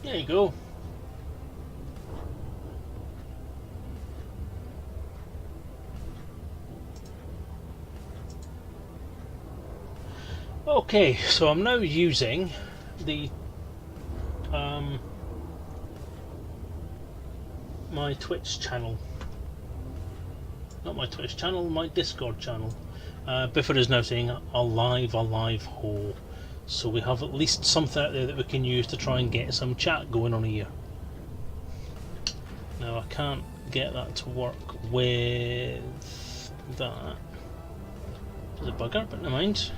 There you go. Okay, so I'm now using the my Twitch channel. Not my Twitch channel, my Discord channel. Bifford is now saying alive ho. So we have at least something out there that we can use to try and get some chat going on here. Now I can't get that to work with that. There's a bugger, but never mind.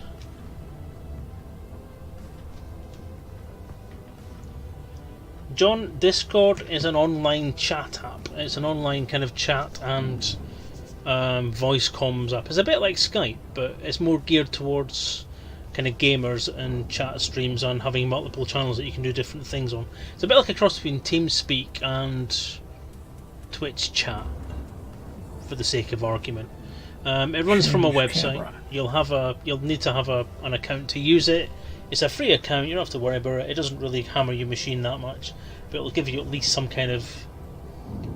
John, Discord is an online chat app. It's an online kind of chat and voice comms app. It's a bit like Skype, but it's more geared towards kind of gamers and chat streams and having multiple channels that you can do different things on. It's a bit like a cross between TeamSpeak and Twitch chat, for the sake of argument. It runs from a website. You'll need to have an account to use it. It's a free account. You don't have to worry about it. It doesn't really hammer your machine that much, but it'll give you at least some kind of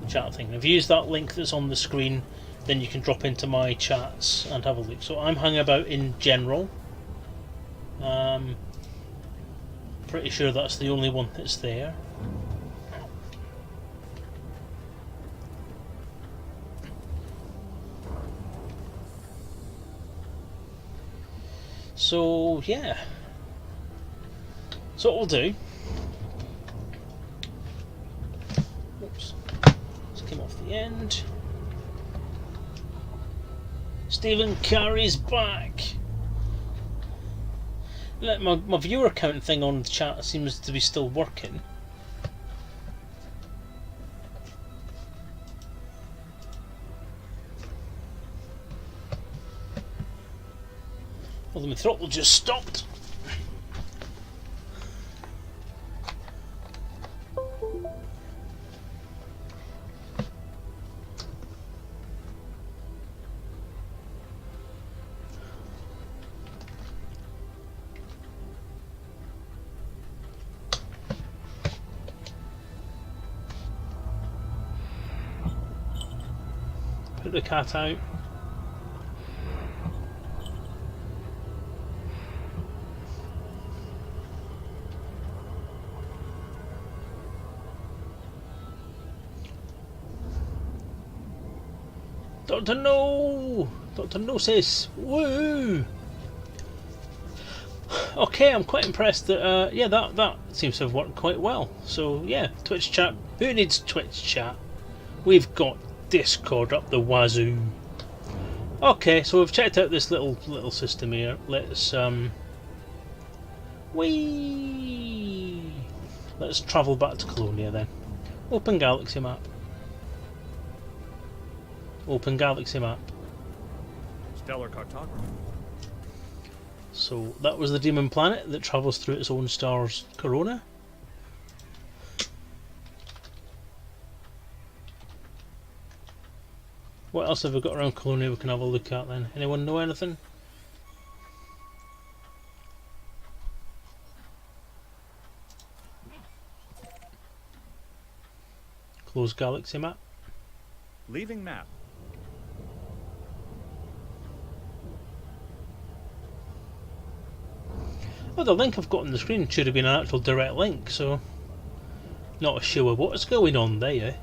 chat thing. If you use that link that's on the screen, then you can drop into my chats and have a look. So I'm hanging about in general. Pretty sure that's the only one that's there. So yeah. So what we'll do. Oops. Just came off the end. Stephen Carey's back. My viewer count thing on the chat seems to be still working. Although my throttle just stopped. Put the cat out. Doctor No! Doctor No says, woo! Okay, I'm quite impressed that, yeah, that seems to have worked quite well. So, yeah, Twitch chat. Who needs Twitch chat? We've got Discord up the wazoo. Okay, so we've checked out this little system here. Let's, let's travel back to Colonia then. Open galaxy map. Open galaxy map. Stellar cartography. So that was the demon planet that travels through its own star's corona. What else have we got around Colonia we can have a look at then? Anyone know anything? Close galaxy map. Leaving map. Oh, the link I've got on the screen should have been an actual direct link, so not sure what's going on there.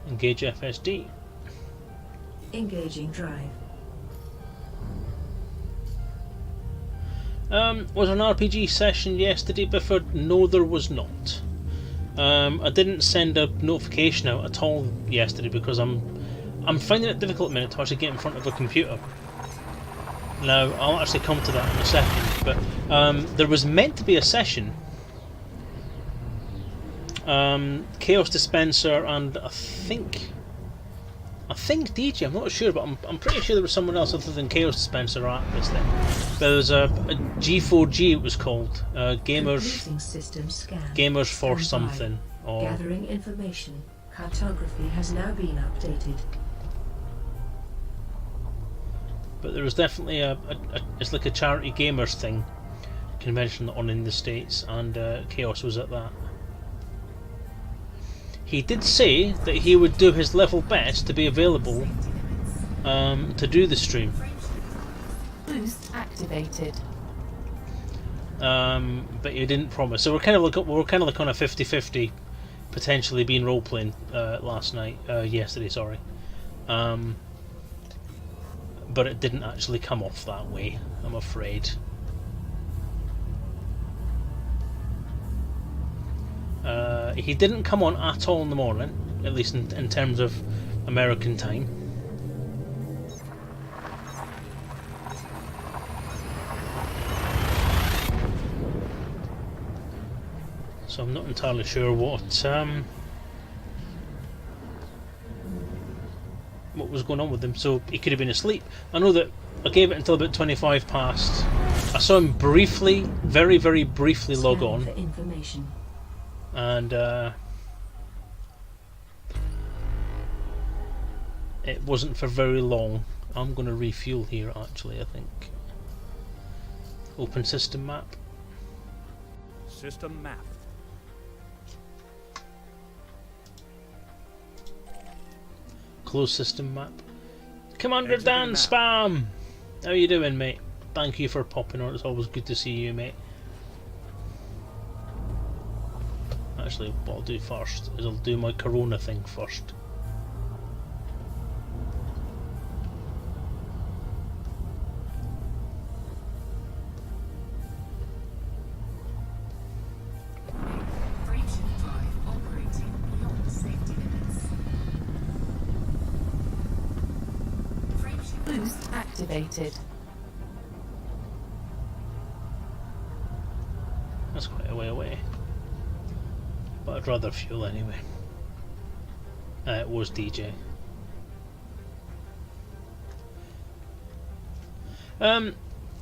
Eh? Engage FSD. Engaging drive. Was an RPG session yesterday, Bifford? No, there was not. I didn't send a notification out at all yesterday because I'm finding it difficult at the minute to actually get in front of a computer. Now, I'll actually come to that in a second, but there was meant to be a session. Chaos Dispenser and I think DJ, I'm not sure, but I'm pretty sure there was someone else other than Chaos Dispenser at this thing. There was a G4G, it was called, Completing system scan. Gamers for Standby. something, or Gathering information. Cartography has now been updated. but there was definitely it's like a charity gamers thing convention on in the States, and Chaos was at that. He did say that he would do his level best to be available to do the stream. Boost activated. But he didn't promise. So we're kind of like on a 50-50 potentially being role playing yesterday, sorry. But it didn't actually come off that way, I'm afraid. He didn't come on at all in the morning, at least in terms of American time. So I'm not entirely sure what was going on with him. So he could have been asleep. I know that I gave it until about 25 past. I saw him briefly, very, very briefly log Scan on. for information. And it wasn't for very long. I'm going to refuel here actually, I think. Open system map. System map. Close system map. Commander Exiting Dan map. Spam! How you doing, mate? Thank you for popping on, it's always good to see you, mate. Actually, what I'll do first is I'll do my Corona thing first. Friction drive operating beyond safety limits. Friction Boost activated. That's quite a way away. But I'd rather fuel anyway. It was DJ.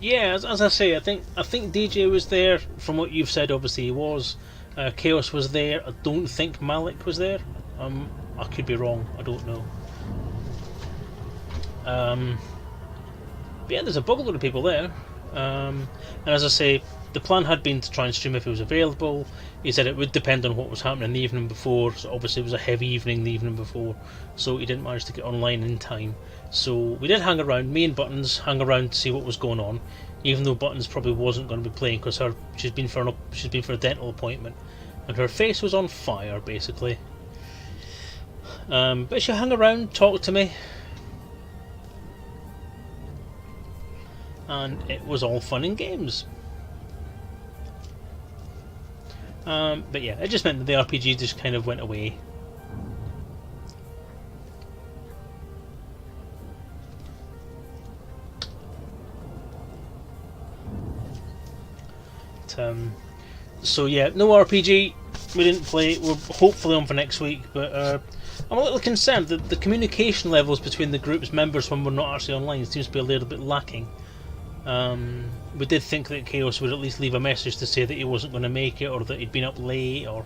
Yeah, as I say, I think DJ was there. From what you've said, obviously he was. Chaos was there. I don't think Malik was there. I could be wrong. I don't know. But yeah, there's a boatload of people there. And as I say, the plan had been to try and stream if it was available. He said it would depend on what was happening the evening before, so obviously it was a heavy evening the evening before, so he didn't manage to get online in time. So we did hang around, me and Buttons hung around to see what was going on, even though Buttons probably wasn't going to be playing because she's been for a dental appointment, and her face was on fire basically. But she hung around, talked to me, and it was all fun and games. But yeah, it just meant that the RPG just kind of went away. So yeah, no RPG. We didn't play. We're hopefully on for next week, but I'm a little concerned that the communication levels between the group's members when we're not actually online seems to be a little bit lacking. We did think that Chaos would at least leave a message to say that he wasn't going to make it, or that he'd been up late, or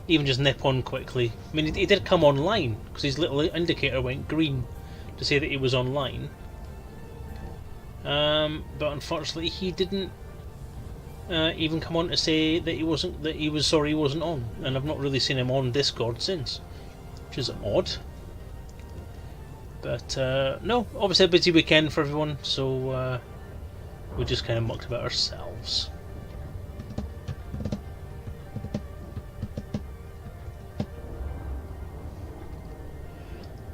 even just nip on quickly. I mean, he did come online because his little indicator went green to say that he was online. But unfortunately, he didn't even come on to say that he was sorry he wasn't on, and I've not really seen him on Discord since, which is odd. But no, obviously a busy weekend for everyone, so we just kind of mucked about ourselves.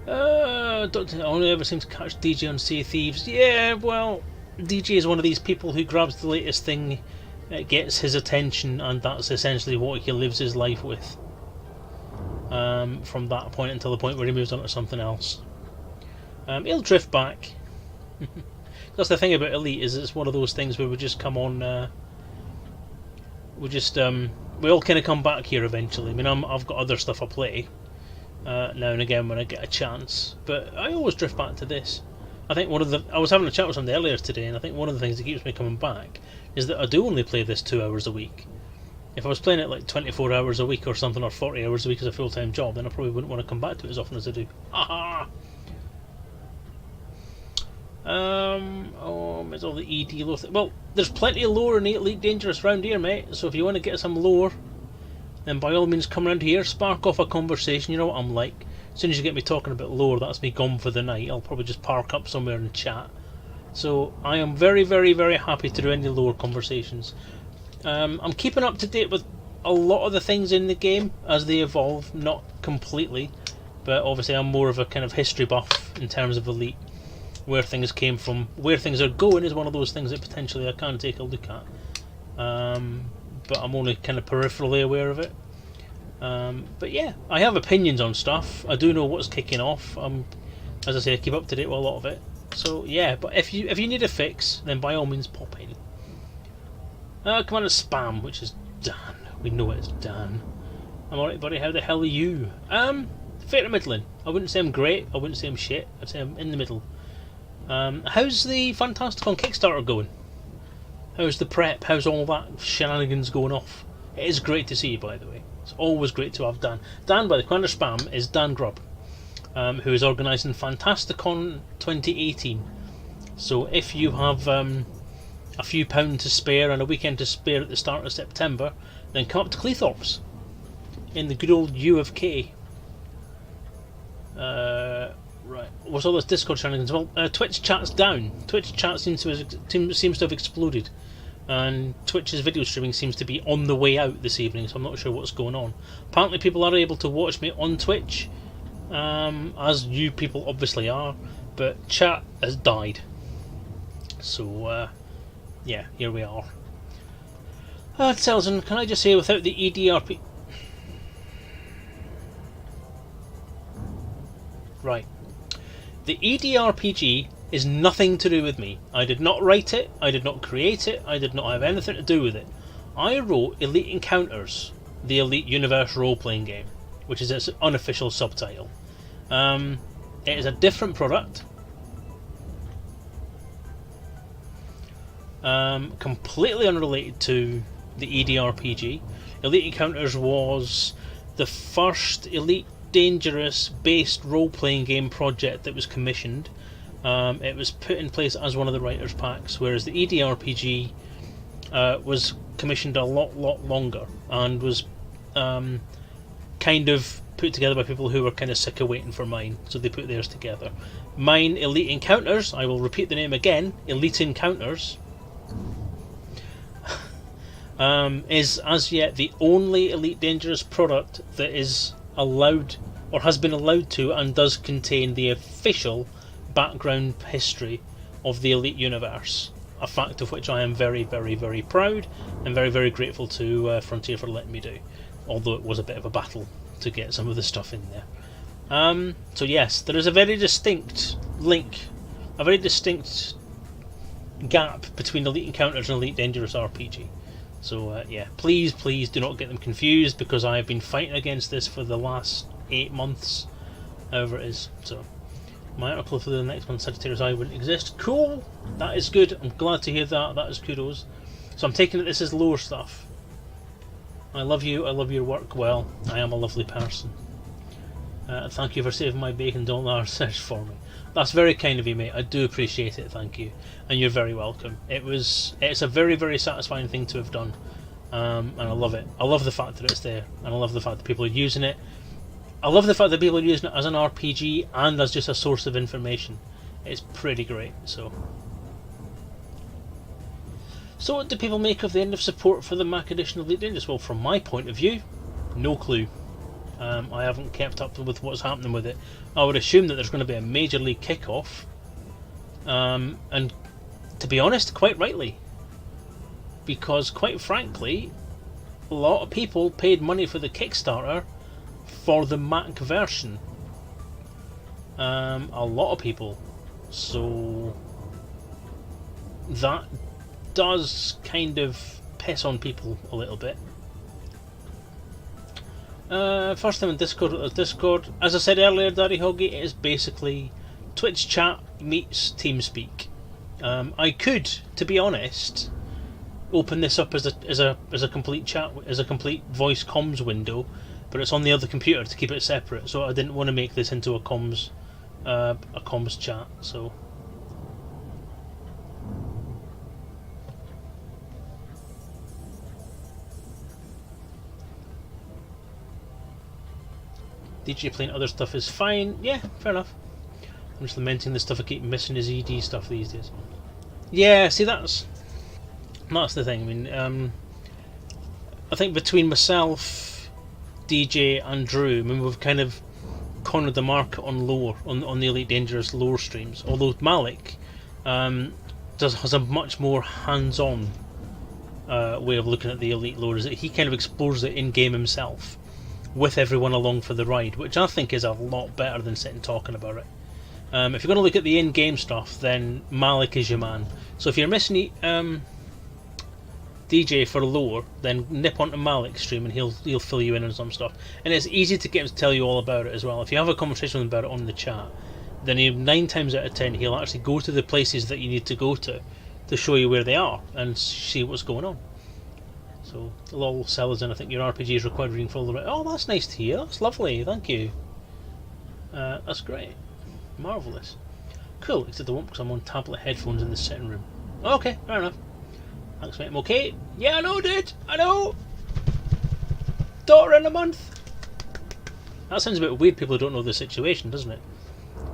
Don't only ever seem to catch DJ on Sea of Thieves. Yeah, well, DJ is one of these people who grabs the latest thing, gets his attention, and that's essentially what he lives his life with. From that point until the point where he moves on to something else. He'll drift back. That's the thing about Elite, is it's one of those things where we just come on. We all kind of come back here eventually. I mean, I've got other stuff I play now and again when I get a chance, but I always drift back to this. I think I was having a chat with somebody earlier today, and I think one of the things that keeps me coming back is that I do only play this 2 hours a week. If I was playing it like 24 hours a week or something, or 40 hours a week as a full-time job, then I probably wouldn't want to come back to it as often as I do. Haha! There's all the ED lore. Well, there's plenty of lore in Elite Dangerous around here, mate, so if you want to get some lore, then by all means come around here, spark off a conversation. You know what I'm like. As soon as you get me talking about lore, that's me gone for the night. I'll probably just park up somewhere and chat. So I am very, very, very happy to do any lore conversations. I'm keeping up to date with a lot of the things in the game as they evolve, not completely, but obviously I'm more of a kind of history buff in terms of Elite. Where things came from, where things are going is one of those things that potentially I can take a look at. But I'm only kind of peripherally aware of it. But yeah, I have opinions on stuff. I do know what's kicking off. As I say, I keep up to date with a lot of it. So yeah, but if you need a fix, then by all means pop in. Commander Spam, which is Dan. We know it's Dan. I'm alright, buddy. How the hell are you? Fair to middling. I wouldn't say I'm great. I wouldn't say I'm shit. I'd say I'm in the middle. How's the Fantasticon Kickstarter going? How's the prep? How's all that shenanigans going off? It is great to see you, by the way. It's always great to have Dan. Dan, by the Commander Spam, is Dan Grubb, who is organising Fantasticon 2018. So if you have a few pounds to spare and a weekend to spare at the start of September, then come up to Cleethorpes in the good old U of K. Right, what's all this Discord shenanigans? Well, Twitch chat's down. Twitch chat seems to have exploded, and Twitch's video streaming seems to be on the way out this evening, so I'm not sure what's going on. Apparently people are able to watch me on Twitch, as you people obviously are, but chat has died. So, yeah, here we are. Selezen, can I just say, without the EDRP... Right. The EDRPG is nothing to do with me. I did not write it, I did not create it, I did not have anything to do with it. I wrote Elite Encounters, the Elite Universe role-playing game, which is its unofficial subtitle. It is a different product. Completely unrelated to the EDRPG. Elite Encounters was the first Elite Dangerous based role-playing game project that was commissioned. It was put in place as one of the writers' packs, whereas the EDRPG was commissioned a lot longer and was kind of put together by people who were kind of sick of waiting for mine, so they put theirs together. Mine, Elite Encounters, I will repeat the name again, Elite Encounters, is as yet the only Elite Dangerous product that is allowed, or has been allowed to, and does contain the official background history of the Elite universe. A fact of which I am very, very, very proud and very, very grateful to Frontier for letting me do. Although it was a bit of a battle to get some of the stuff in there. So yes, there is a very distinct link, a very distinct gap between Elite Encounters and Elite Dangerous RPG. So yeah, please do not get them confused, because I have been fighting against this for the last 8 months, however it is. So my article for the next one, Sagittarius Eye, wouldn't exist. Cool, that is good. I'm glad to hear that. That is kudos. So I'm taking it this is lore stuff. I love you. I love your work. Well, I am a lovely person. Thank you for saving my bacon dollar search for me. That's very kind of you, mate. I do appreciate it. Thank you, and you're very welcome. It's a very, very satisfying thing to have done, and I love it. I love the fact that it's there, and I love the fact that people are using it. I love the fact that people are using it as an RPG and as just a source of information. It's pretty great. So what do people make of the end of support for the Mac edition of Elite Dangerous? Well, from my point of view, no clue. I haven't kept up with what's happening with it. I would assume that there's going to be a major league kickoff, and to be honest, quite rightly, because quite frankly, a lot of people paid money for the Kickstarter for the Mac version. A lot of people, so that does kind of piss on people a little bit. First time in Discord, as I said earlier, Daddy Hoggy, it is basically Twitch chat meets TeamSpeak. I could, to be honest, open this up as a complete chat, as a complete voice comms window, but it's on the other computer to keep it separate, so I didn't want to make this into a comms chat. So DJ playing other stuff is fine. Yeah, fair enough. I'm just lamenting the stuff I keep missing is ED stuff these days. Yeah, see, that's the thing. I mean, I think between myself, DJ and Drew, I mean, we've kind of cornered the market on lore, on the Elite Dangerous lore streams. Although Malik has a much more hands-on way of looking at the Elite lore. Is that he kind of explores it in game himself, with everyone along for the ride, which I think is a lot better than sitting talking about it. If you're going to look at the in-game stuff, then Malik is your man. So if you're missing DJ for lore, then nip onto Malik's stream and he'll fill you in on some stuff. And it's easy to get him to tell you all about it as well. If you have a conversation with him about it on the chat, then 9 times out of 10 he'll actually go to the places that you need to go to show you where they are and see what's going on. So, lol, Selezen, I think your RPG is required reading for all the right. Oh, that's nice to hear. That's lovely. Thank you. That's great. Marvellous. Cool, except I won't because I'm on tablet headphones in the sitting room. Okay, fair enough. Thanks, mate. I'm okay. Yeah, I know, dude. I know. Daughter in a month. That sounds a bit weird. People who don't know the situation, doesn't it?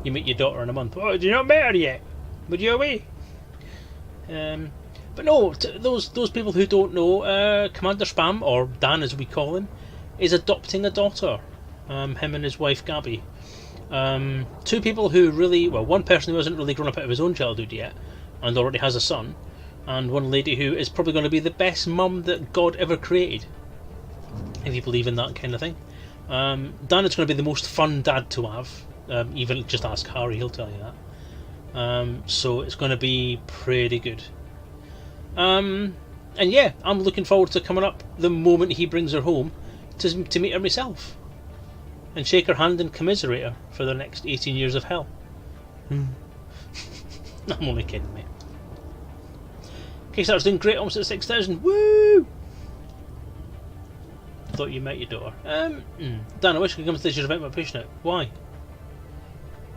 You meet your daughter in a month. Oh, do you not meet her yet? Would you away? But no, those people who don't know, Commander Spam, or Dan as we call him, is adopting a daughter. Him and his wife Gabby. 2 people who really, well, one person who hasn't really grown up out of his own childhood yet, and already has a son, and one lady who is probably going to be the best mum that God ever created, if you believe in that kind of thing. Dan is going to be the most fun dad to have. Even just ask Harry, he'll tell you that. So it's going to be pretty good. And yeah, I'm looking forward to coming up the moment he brings her home to meet her myself and shake her hand and commiserate her for the next 18 years of hell. I'm only kidding, mate. Kickstarter's doing great, almost at 6,000. Woo! Thought you met your daughter. Dan, I wish I could come to this year's event by pushing it. Why?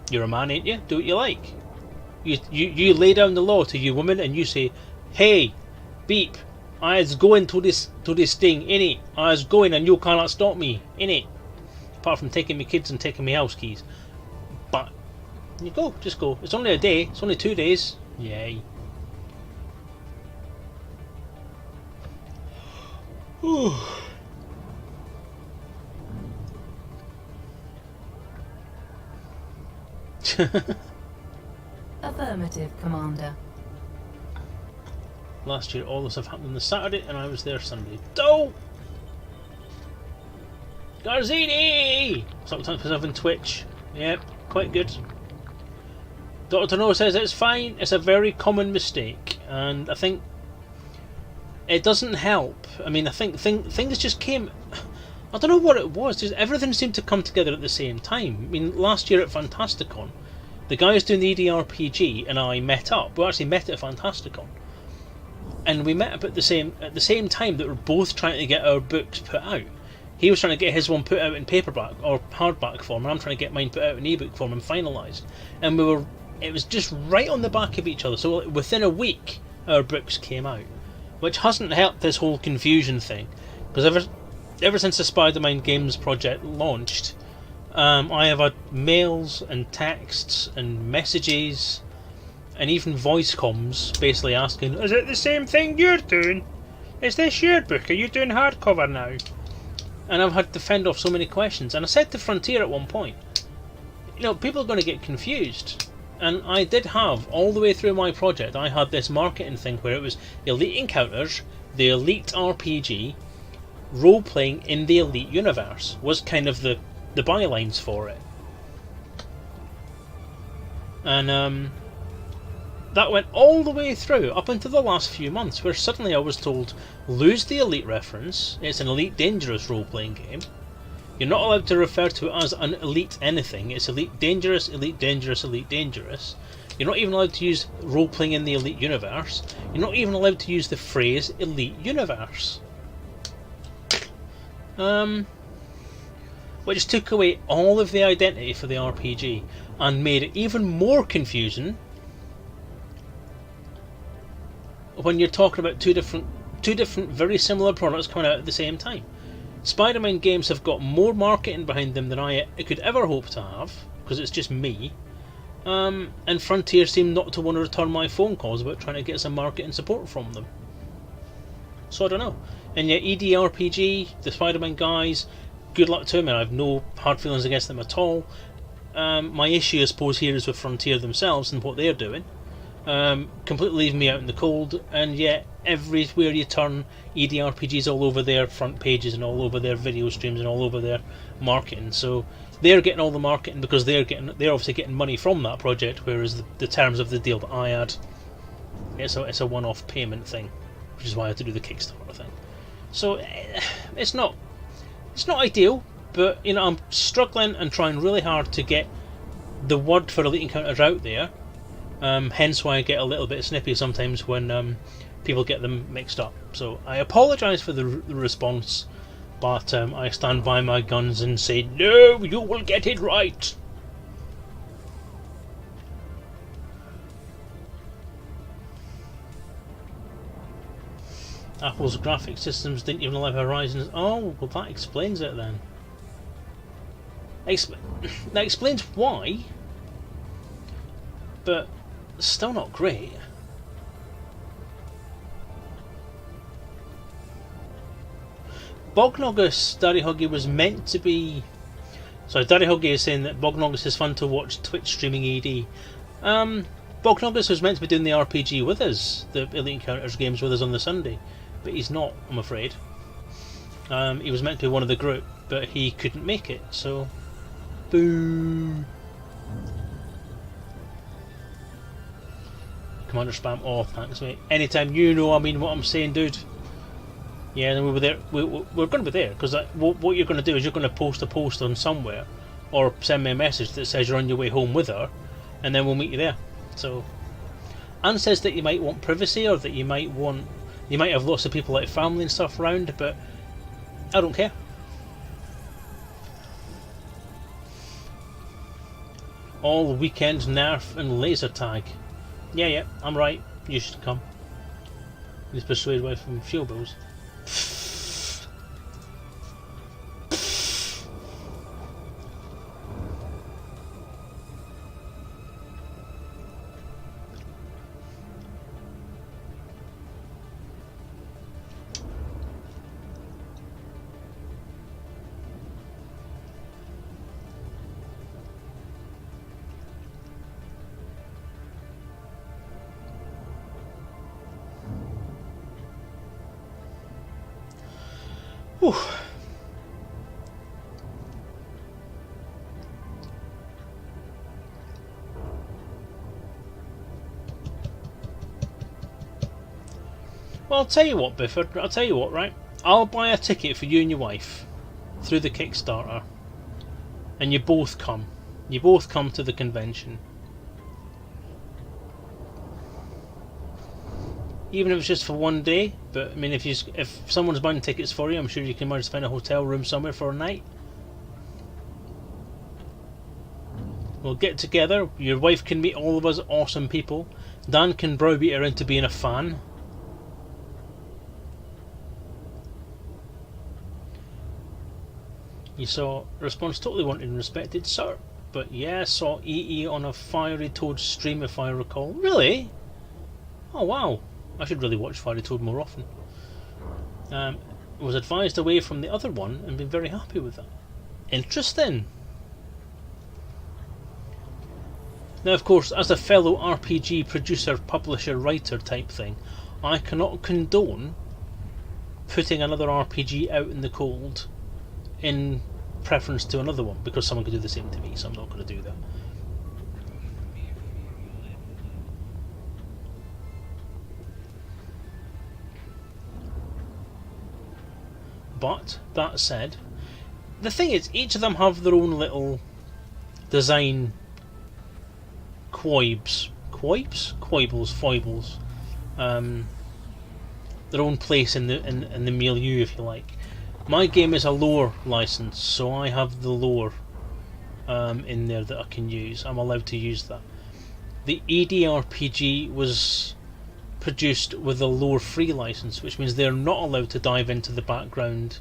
You're a man, ain't you? Do what you like. You lay down the law to you women and you say, hey, beep, I is going to this thing, innit? I is going and you cannot stop me, innit? Apart from taking me kids and taking me house keys. But you go, just go. It's only a day, it's only 2 days. Yay. Ooh. Affirmative, Commander. Last year all this have happened on the Saturday and I was there Sunday. Oh! Garzini! Sometimes on Twitch. Yep, quite good. Dr. No says it's fine, it's a very common mistake, and I think it doesn't help. I mean, I think things just came... I don't know what it was, just everything seemed to come together at the same time. I mean, last year at Fantasticon, the guys doing the EDRPG and I met up. We actually met at Fantasticon. And we met up at the same time that we're both trying to get our books put out. He was trying to get his one put out in paperback or hardback form, and I'm trying to get mine put out in ebook form and finalised. And it was just right on the back of each other. So within a week, our books came out, which hasn't helped this whole confusion thing. Because ever since the Spider-Man Games project launched, I have had mails and texts and messages and even voice comms basically asking, is it the same thing you're doing? Is this your book? Are you doing hardcover now? And I've had to fend off so many questions. And I said to Frontier at one point, you know, people are going to get confused. And I did have, all the way through my project, I had this marketing thing where it was Elite Encounters, the Elite RPG, role-playing in the Elite universe was kind of the bylines for it. And that went all the way through, up until the last few months, where suddenly I was told, lose the Elite reference, it's an Elite Dangerous role-playing game. You're not allowed to refer to it as an Elite anything, it's Elite Dangerous, Elite Dangerous, Elite Dangerous. You're not even allowed to use role-playing in the Elite universe. You're not even allowed to use the phrase Elite Universe. Which took away all of the identity for the RPG, and made it even more confusing when you're talking about two different very similar products coming out at the same time. Spider-Man games have got more marketing behind them than I could ever hope to have, because it's just me. And Frontier seem not to want to return my phone calls about trying to get some marketing support from them. So I don't know. And yet EDRPG, the Spider-Man guys, good luck to them, and I have no hard feelings against them at all. My issue I suppose here is with Frontier themselves and what they're doing. Completely leaving me out in the cold, and yet everywhere you turn, EDRPGs all over their front pages and all over their video streams and all over their marketing. So they're getting all the marketing because they're obviously getting money from that project, whereas the terms of the deal that I had, it's a one-off payment thing, which is why I had to do the Kickstarter thing. So it's not ideal, but you know, I'm struggling and trying really hard to get the word for Elite Encounters out there. Hence why I get a little bit snippy sometimes when people get them mixed up. So I apologise for the response, but I stand by my guns and say, no, you will get it right. Apple's graphic systems didn't even allow Horizons. Oh, well that explains it then. That explains why, but still not great. Bognogus Daddy Huggy was meant to be... Sorry, Daddy Huggy is saying that Bognogus is fun to watch Twitch streaming ED. Bognogus was meant to be doing the RPG with us, the Elite Encounters games with us on the Sunday, but he's not, I'm afraid. He was meant to be one of the group, but he couldn't make it, so... Boo! Commander Spam, oh thanks mate. Anytime, you know I mean what I'm saying, dude. Yeah, then we were there. We're going to be there, because what you're going to do is you're going to post a post on somewhere, or send me a message that says you're on your way home with her, and then we'll meet you there. So, Anne says that you might want privacy, or that you might have lots of people like family and stuff around, but I don't care. All weekend nerf and laser tag. Yeah, I'm right. You should come. He's persuaded away from fuel bills. Whew. Well, I'll tell you what, Bifford. I'll tell you what, right? I'll buy a ticket for you and your wife through the Kickstarter, and you both come. You both come to the convention. Even if it's just for one day, but I mean, if someone's buying tickets for you, I'm sure you can manage to find a hotel room somewhere for a night. We'll get together. Your wife can meet all of us awesome people. Dan can browbeat her into being a fan. You saw response totally wanted and respected, sir. But yeah, saw EE on a Fiery Toad stream if I recall. Really? Oh wow. I should really watch Fiery Toad more often. Was advised away from the other one and been very happy with that. Interesting. Now, of course, as a fellow RPG producer, publisher, writer type thing, I cannot condone putting another RPG out in the cold in preference to another one, because someone could do the same to me, so I'm not going to do that. But, that said, the thing is, each of them have their own little design foibles, their own place in the milieu, if you like. My game is a lore license, so I have the lore in there that I can use. I'm allowed to use that. The ADRPG was produced with a lore-free license, which means they're not allowed to dive into the background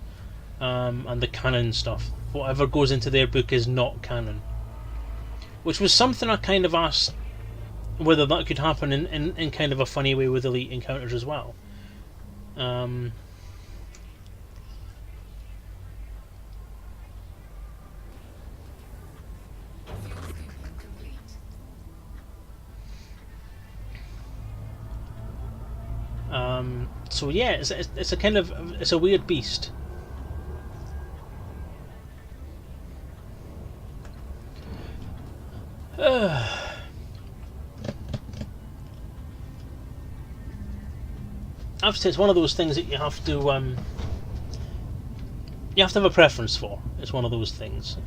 and the canon stuff. Whatever goes into their book is not canon. Which was something I kind of asked whether that could happen in kind of a funny way with Elite Encounters as well. So yeah, it's a kind of, it's a weird beast. I've said it's one of those things that you have to have a preference for. It's one of those things.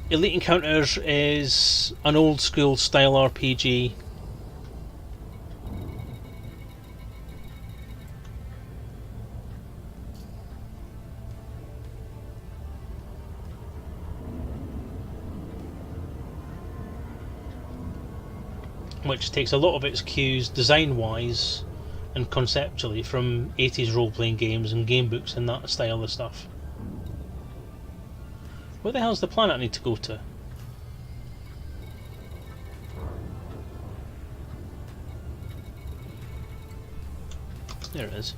Elite Encounters is an old school style RPG. Which takes a lot of its cues design-wise and conceptually from 80s role-playing games and game books and that style of stuff. Where the hell's the planet I need to go to? There it is.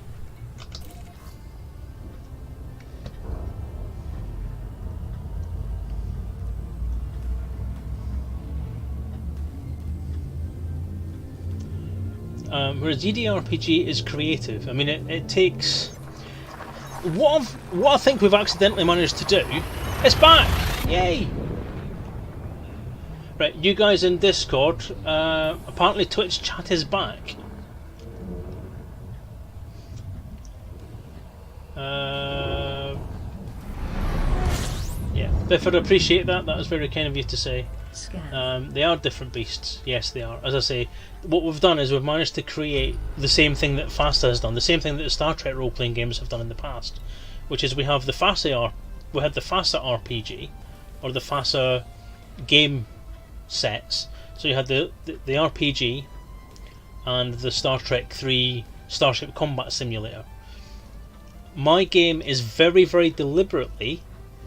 Whereas EDRPG is creative. I mean, it takes what I think we've accidentally managed to do. It's back! Yay! Right, you guys in Discord. Apparently, Twitch chat is back. Yeah, Bifford, I appreciate that. That was very kind of you to say. They are different beasts. Yes, they are. As I say, what we've done is we've managed to create the same thing that FASA has done, the same thing that the Star Trek role-playing games have done in the past, which is we have the FASA RPG, or the FASA game sets. So you had the RPG and the Star Trek 3 Starship Combat Simulator. My game is very, very deliberately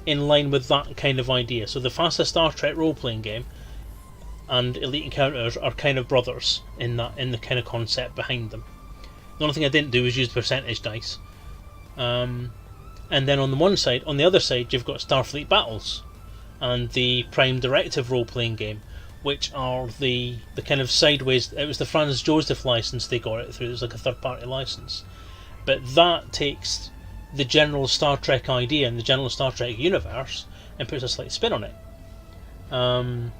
in line with that kind of idea. So the fastest Star Trek role-playing game and Elite Encounters are kind of brothers in the kind of concept behind them. The only thing I didn't do was use the percentage dice. And then on the other side, you've got Starfleet Battles and the Prime Directive role-playing game, which are the kind of sideways. It was the Franz Joseph license they got it through. It was like a third-party license, but that takes the general Star Trek idea and the general Star Trek universe and puts a slight spin on it, and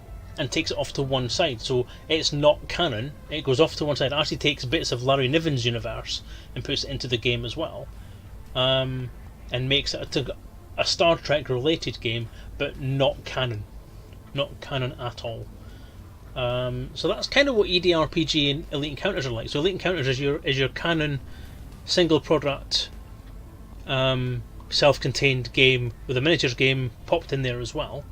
takes it off to one side. So it's not canon. It goes off to one side. It actually takes bits of Larry Niven's universe and puts it into the game as well, and makes it a Star Trek related game, but not canon at all. So that's kind of what EDRPG and Elite Encounters are like. So Elite Encounters is your canon single product self-contained game with a miniatures game popped in there as well.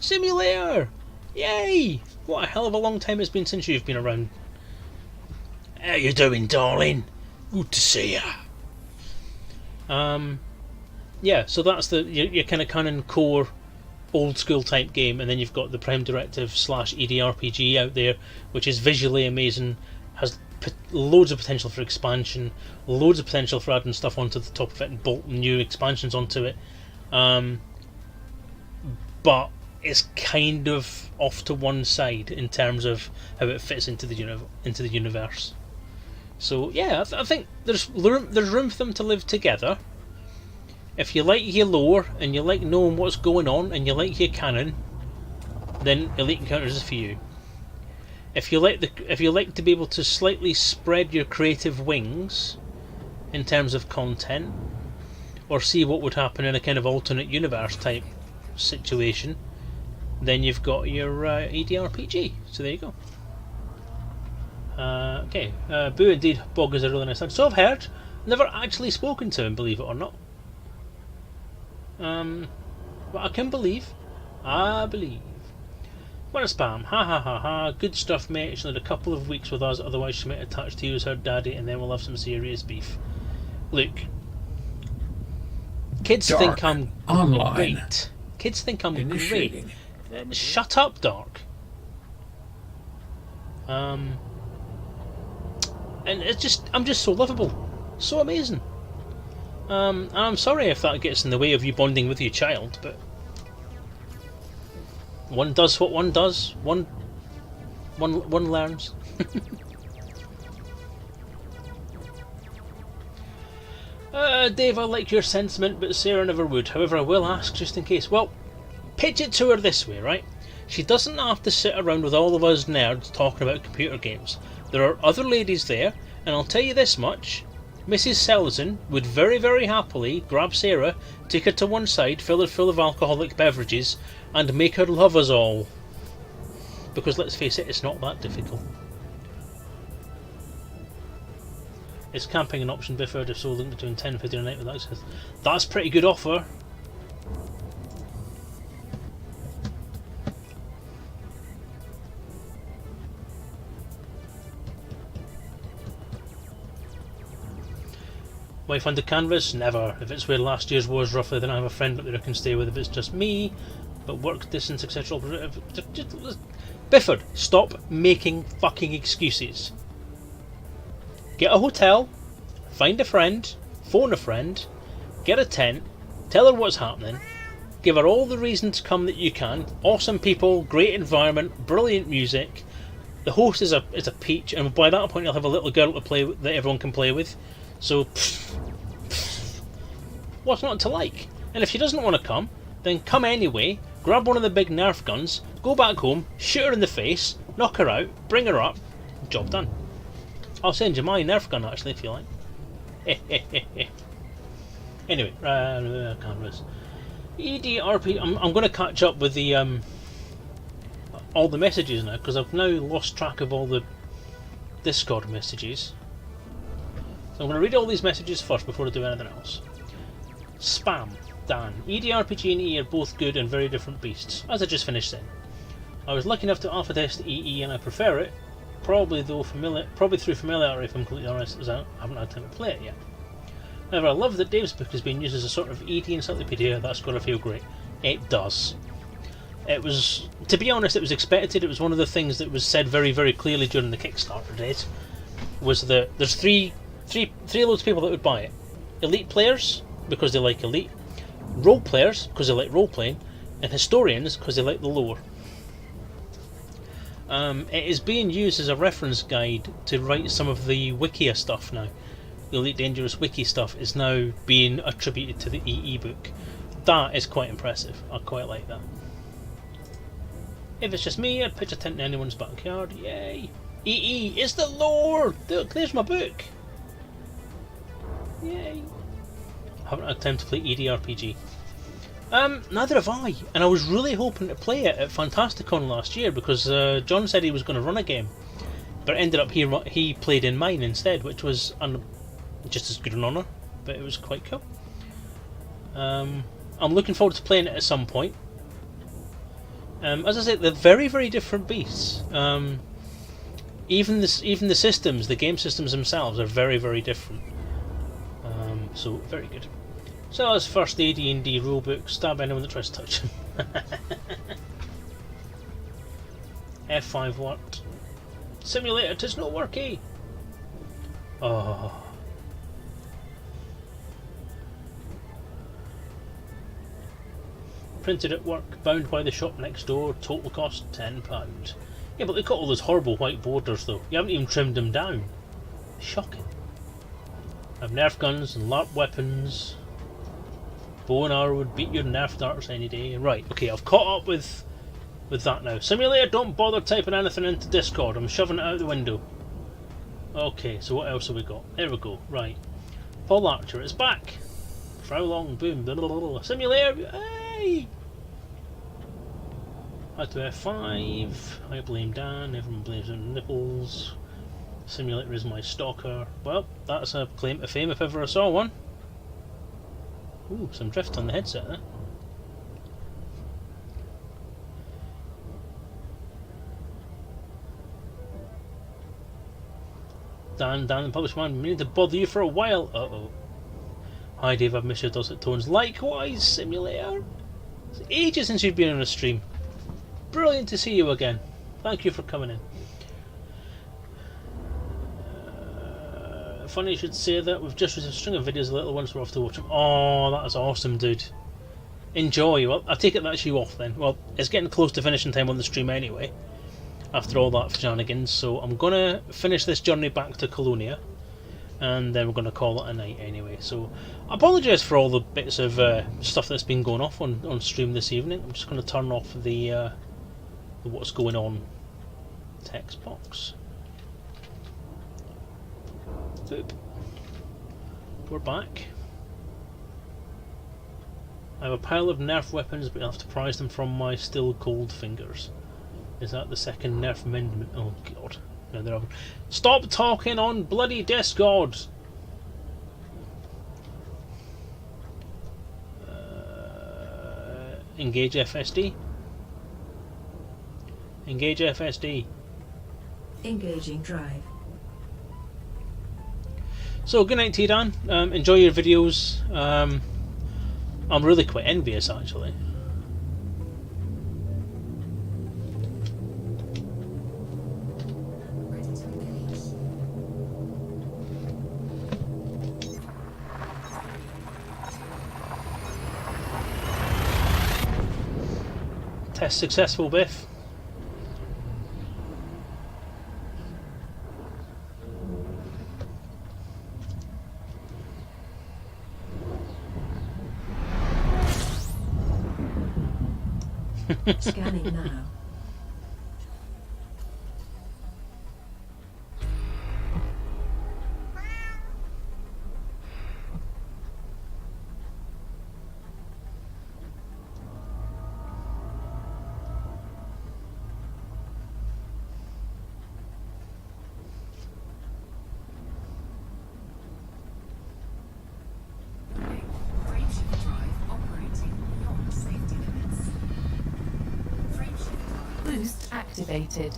Simulator! Yay! What a hell of a long time it's been since you've been around. How you doing, darling? Good to see ya. Yeah, so that's your kind of canon core old school type game, and then you've got the Prime Directive / EDRPG out there, which is visually amazing, has loads of potential for expansion, loads of potential for adding stuff onto the top of it and bolting new expansions onto it, but it's kind of off to one side in terms of how it fits into the universe. So yeah, I think there's room for them to live together. If you like your lore and you like knowing what's going on and you like your canon, then Elite Encounters is for you. If you like to be able to slightly spread your creative wings in terms of content, or see what would happen in a kind of alternate universe type situation, then you've got your EDRPG. So there you go. Okay, Boo indeed, Bog is a really nice lad. So I've heard, never actually spoken to him, believe it or not. But I can believe. I believe. What a spam. Ha ha ha ha. Good stuff, mate. She'll need a couple of weeks with us, otherwise she might attach to you as her daddy, and then we'll have some serious beef. Look. Kids Dark. think I'm Online. great. Kids think I'm Initiating. great. Shut up, Dark. And I'm just so lovable. So amazing. And I'm sorry if that gets in the way of you bonding with your child, but one does what one does. One learns. Dave, I like your sentiment, but Sarah never would. However, I will ask just in case. Well, pitch it to her this way, right? She doesn't have to sit around with all of us nerds talking about computer games. There are other ladies there, and I'll tell you this much. Mrs. Selezen would very, very happily grab Sarah, take her to one side, fill her full of alcoholic beverages, and make her love us all. Because let's face it, it's not that difficult. Is camping an option, Bifford? If so, looking between 10 and 15 a night with access. That's a pretty good offer. Wife under canvas? Never. If it's where last year's was roughly, then I have a friend up there I can stay with if it's just me. But work distance, etc. Bifford, stop making fucking excuses. Get a hotel, find a friend, phone a friend, get a tent, tell her what's happening, give her all the reasons to come that you can. Awesome people, great environment, brilliant music. The host is a peach, and by that point you'll have a little girl to play with, that everyone can play with. So, what's not to like? And if she doesn't want to come, then come anyway, grab one of the big Nerf guns, go back home, shoot her in the face, knock her out, bring her up, job done. I'll send you my Nerf gun actually if you like. Anyway, canvas. EDRP. I'm going to catch up with the all the messages now, because I've now lost track of all the Discord messages. So I'm going to read all these messages first before I do anything else. Spam. Dan. EDRPG and EE are both good and very different beasts, as I just finished saying. I was lucky enough to alpha test EE and I prefer it Probably through familiarity, if I'm completely honest, as I haven't had time to play it yet. However, I love that Dave's book has been used as a sort of ED encyclopedia. That's got to feel great. It does. It was, to be honest, it was expected. It was one of the things that was said very, very clearly during the Kickstarter days. Was that there's three loads of people that would buy it: elite players because they like elite, role players because they like role playing, and historians because they like the lore. It is being used as a reference guide to write some of the Wikia stuff now. The Elite Dangerous Wiki stuff is now being attributed to the EE book. That is quite impressive. I quite like that. If it's just me, I'd pitch a tent in anyone's backyard. Yay! EE is the lore! Look, there's my book! Yay! I haven't had time to play EDRPG. Neither have I, and I was really hoping to play it at Fantasticon last year because John said he was going to run a game, but it ended up he played in mine instead, which was just as good an honour, but it was quite cool. I'm looking forward to playing it at some point. As I said, they're very, very different beasts. Even the systems, the game systems themselves, are very, very different. So very good. So as first the AD&D rulebook, stab anyone that tries to touch him. F5 what? Simulator, 'tis not worky! Oh. Printed at work, bound by the shop next door, total cost £10. Yeah, but they've got all those horrible white borders though. You haven't even trimmed them down. Shocking. I have Nerf guns and LARP weapons. Bow and arrow would beat your Nerf darts any day. Right, okay, I've caught up with that now. Simulator, don't bother typing anything into Discord. I'm shoving it out the window. Okay, so what else have we got? There we go, right. Paul Archer, it's back. For how long? Boom. Blah, blah, blah, blah. Simulator, hey! How to F5. I blame Dan. Everyone blames on nipples. Simulator is my stalker. Well, that's a claim to fame if ever I saw one. Ooh, some drift on the headset there. Dan, the published man, we need to bother you for a while. Uh-oh. Hi Dave, I've missed your dulcet tones. Likewise, Simulator. It's ages since you've been on a stream. Brilliant to see you again. Thank you for coming in. Funny you should say that. We've just received a string of videos of the little ones. We're off to watch them. Oh, that is awesome, dude. Enjoy. Well, I take it that's you off then. Well, it's getting close to finishing time on the stream anyway, after all that shenanigans. So I'm going to finish this journey back to Colonia, and then we're going to call it a night anyway. So I apologise for all the bits of stuff that's been going off on stream this evening. I'm just going to turn off the what's going on text box. Boop. We're back. I have a pile of Nerf weapons, but I'll have to prize them from my still cold fingers. Is that the second Nerf amendment? Oh god. No, they're over. Stop talking on bloody Discord! Engage FSD. Engage FSD. Engaging drive. So good night to you, Dan. Enjoy your videos. I'm really quite envious actually. Ready to engage. Test successful, Biff. Scanning now. Frameshift drive operating beyond safety limits. Frameshift drive. Boost activated.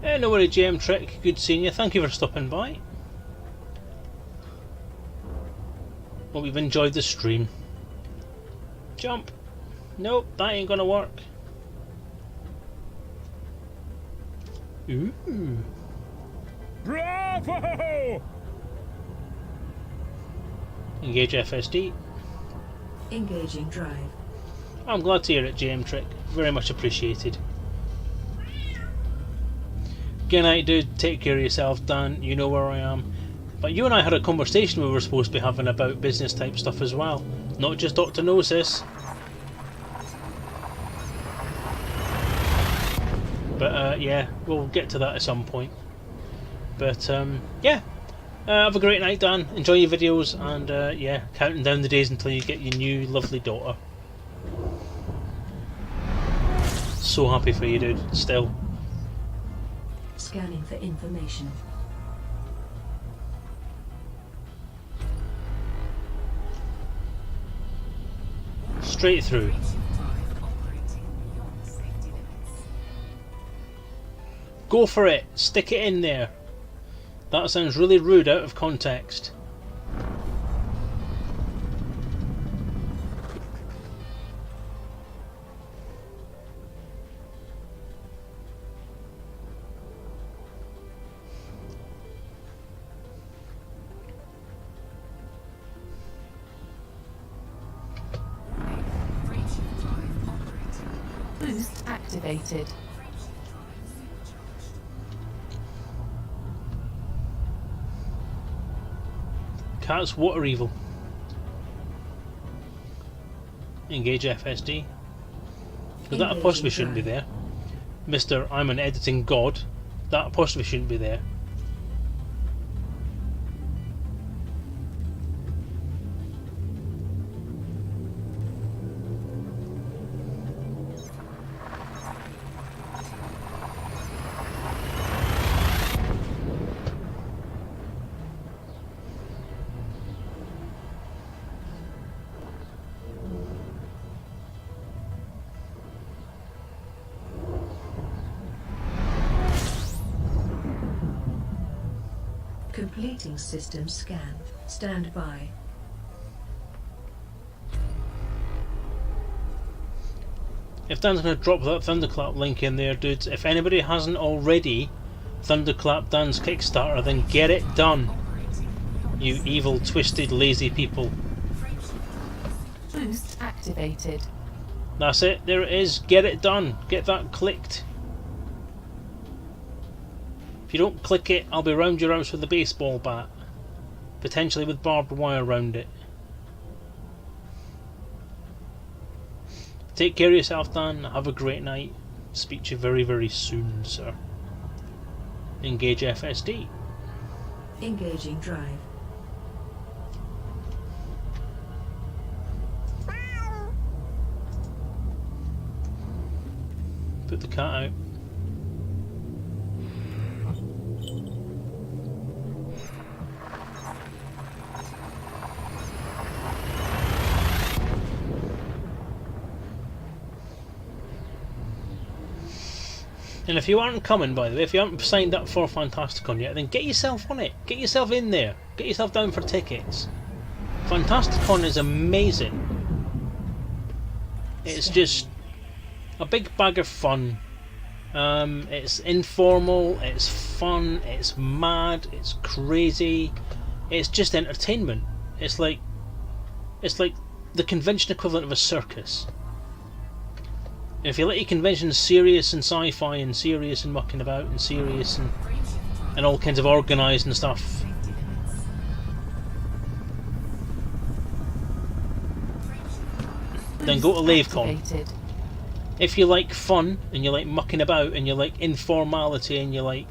No worry, GM Trick. Good seeing you. Thank you for stopping by. Well, we've enjoyed the stream. Jump. Nope, that ain't gonna work. Ooh. Bravo! Engage FSD. Engaging drive. I'm glad to hear it, GM Trick. Very much appreciated. Good night, dude. Take care of yourself, Dan. You know where I am. But you and I had a conversation we were supposed to be having about business type stuff as well. Not just Dr. Gnosis. But yeah, we'll get to that at some point. But yeah, have a great night, Dan. Enjoy your videos, and yeah, counting down the days until you get your new lovely daughter. So happy for you, dude. Still. Scanning for information. Straight through. Drive operating beyond safety limits. Go for it. Stick it in there. That sounds really rude out of context. Breaching drive operating beyond Boost activated. Cat's water evil. Engage FSD. Because that apostrophe shouldn't be there. Mr. I'm an editing god. That apostrophe shouldn't be there. Completing system scan. Stand by. If Dan's going to drop that Thunderclap link in there, dudes, if anybody hasn't already Thunderclap Dan's Kickstarter, then get it done. You evil, twisted, lazy people. Boost activated. That's it, there it is. Get it done. Get that clicked. If you don't click it, I'll be round your house with a baseball bat. Potentially with barbed wire around it. Take care of yourself, Dan. Have a great night. Speak to you very, very soon, sir. Engage FSD. Engaging drive. Put the cat out. And if you aren't coming, by the way, if you haven't signed up for Fantasticon yet, then get yourself on it. Get yourself in there. Get yourself down for tickets. Fantasticon is amazing. It's just a big bag of fun. It's informal, it's fun, it's mad, it's crazy. It's just entertainment. It's like the convention equivalent of a circus. If you let your conventions serious and sci-fi and serious and mucking about and serious and all kinds of organised and stuff, then go to LaveCon. Activated. If you like fun and you like mucking about and you like informality and you like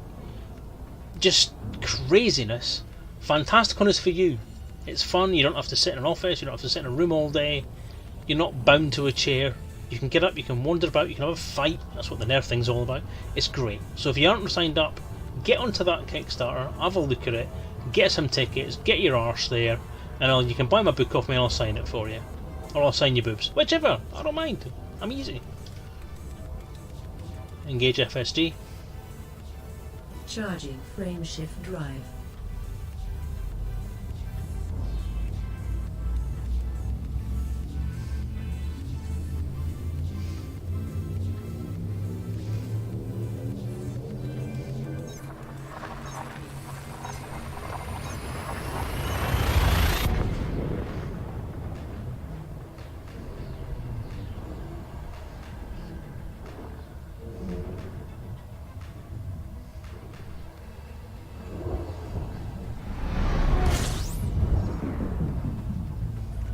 just craziness, Fantasticon is for you. It's fun, you don't have to sit in an office, you don't have to sit in a room all day, you're not bound to a chair. You can get up, you can wander about, you can have a fight. That's what the Nerf thing's all about. It's great. So if you aren't signed up, get onto that Kickstarter, have a look at it, get some tickets, get your arse there, and you can buy my book off me and I'll sign it for you. Or I'll sign your boobs. Whichever, I don't mind. I'm easy. Engage FSD. Charging frameshift drive.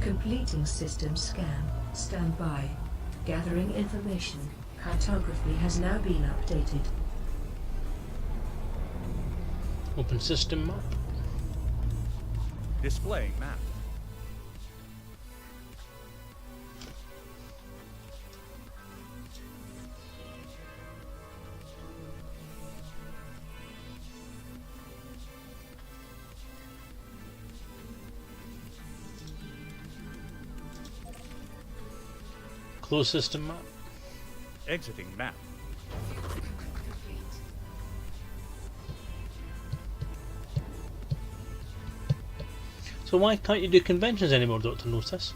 Completing system scan. Stand by. Gathering information. Cartography has now been updated. Open system map. Displaying map. Close system map. Exiting map. Complete. So why can't you do conventions anymore, Dr. Notice?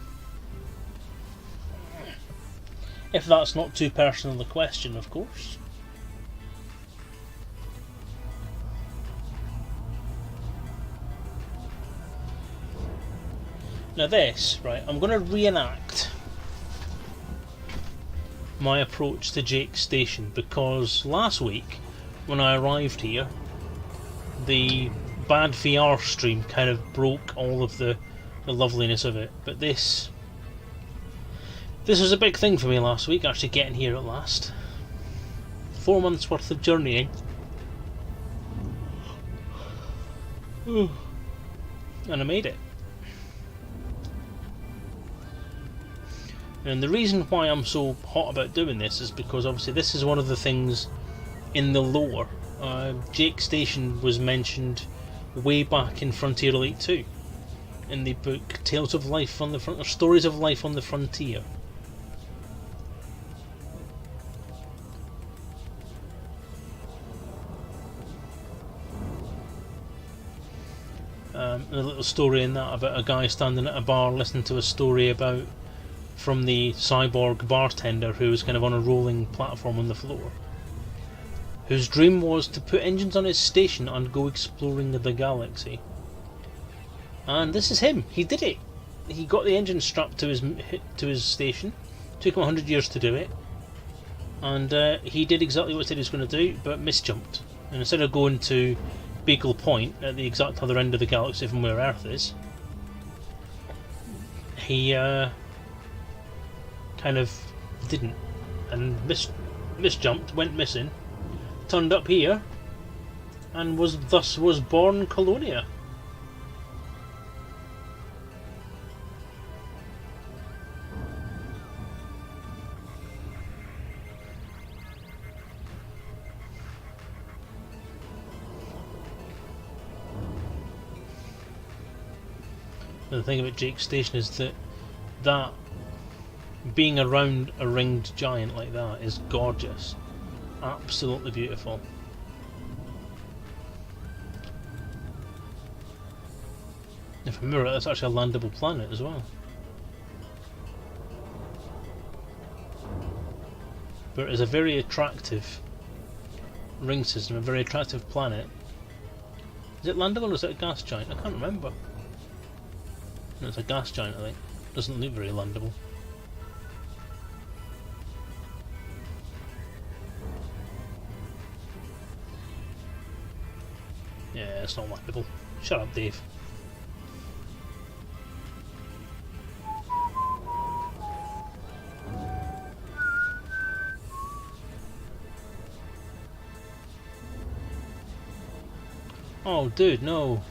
If that's not too personal a question, of course. Now this, right, I'm going to reenact my approach to Jake's Station, because last week when I arrived here the bad VR stream kind of broke all of the loveliness of it, but this was a big thing for me last week, actually getting here at last. 4 months worth of journeying. And I made it. And the reason why I'm so hot about doing this is because obviously this is one of the things in the lore. Jake Station was mentioned way back in Frontier Elite 2 in the book Tales of Life on the Frontier, Stories of Life on the Frontier. A little story in that about a guy standing at a bar listening to a story about from the cyborg bartender who was kind of on a rolling platform on the floor, whose dream was to put engines on his station and go exploring the galaxy. And this is him. He did it. He got the engine strapped to his station. Took him 100 years to do it, and he did exactly what he said he was going to do, but misjumped. And instead of going to Beagle Point at the exact other end of the galaxy from where Earth is, he kind of didn't, and misjumped, went missing, turned up here, and was born Colonia. And the thing about Jake Station is that being around a ringed giant like that is gorgeous. Absolutely beautiful. If I remember, that's actually a landable planet as well. But it's a very attractive ring system, a very attractive planet. Is it landable or is it a gas giant? I can't remember. No, it's a gas giant, I think. Doesn't look very landable. Yeah, it's not landable. Shut up, Dave. Oh, dude, no.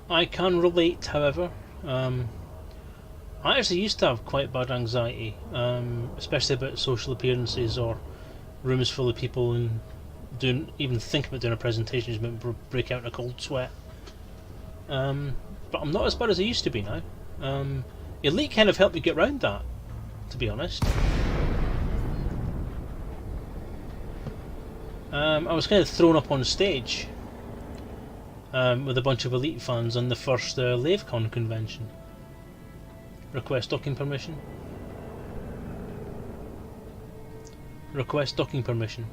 I can relate, however. I actually used to have quite bad anxiety, especially about social appearances or rooms full of people, and even thinking about doing a presentation just made me break out in a cold sweat. But I'm not as bad as I used to be now. Elite kind of helped me get around that. to be honest. I was kind of thrown up on stage with a bunch of elite fans on the first LaveCon convention. Request docking permission. Request docking permission.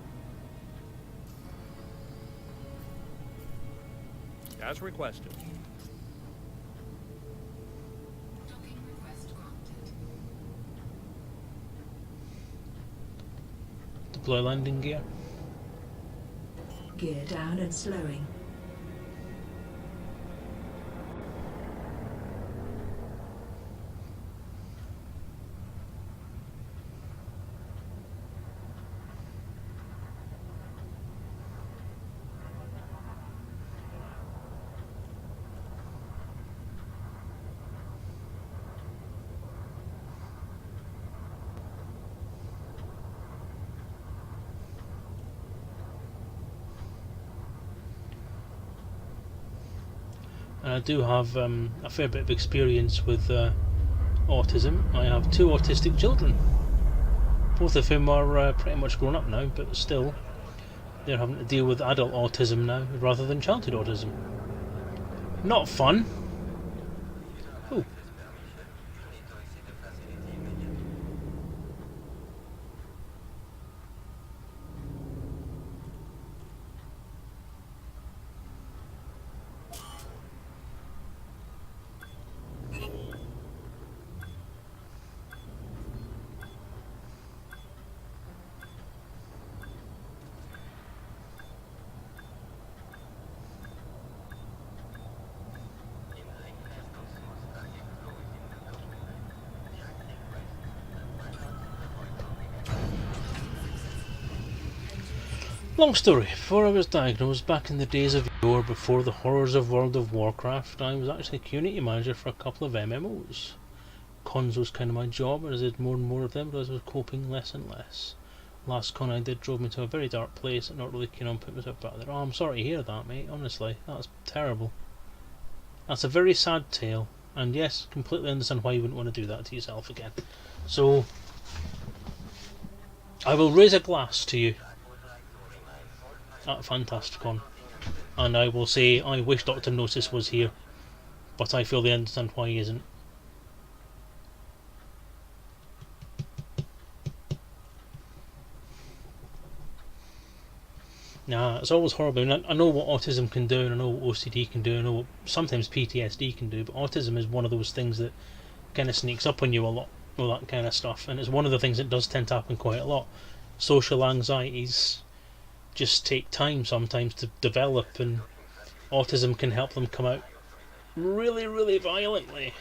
As requested. Docking request granted. Deploy landing gear. Gear down and slowing. And I do have a fair bit of experience with autism. I have 2 autistic children, both of whom are pretty much grown up now, but still they're having to deal with adult autism now rather than childhood autism. Not fun. Ooh. Long story, before I was diagnosed back in the days of yore, before the horrors of World of Warcraft, I was actually a community manager for a couple of MMOs. Cons was kind of my job, and as I did more and more of them, but I was coping less and less. Last con I did drove me to a very dark place and not really keen on putting myself back there. Oh, I'm sorry to hear that, mate, honestly, that's terrible. That's a very sad tale, and yes, completely understand why you wouldn't want to do that to yourself again. So, I will raise a glass to you at Fantasticon, and I will say I wish Dr. Gnosis was here, but I feel they understand why he isn't. Nah, it's always horrible. I know what autism can do, and I know what OCD can do, I know what sometimes PTSD can do, but autism is one of those things that kind of sneaks up on you a lot, all that kind of stuff, and it's one of the things that does tend to happen quite a lot. Social anxieties just take time sometimes to develop, and autism can help them come out really, really violently.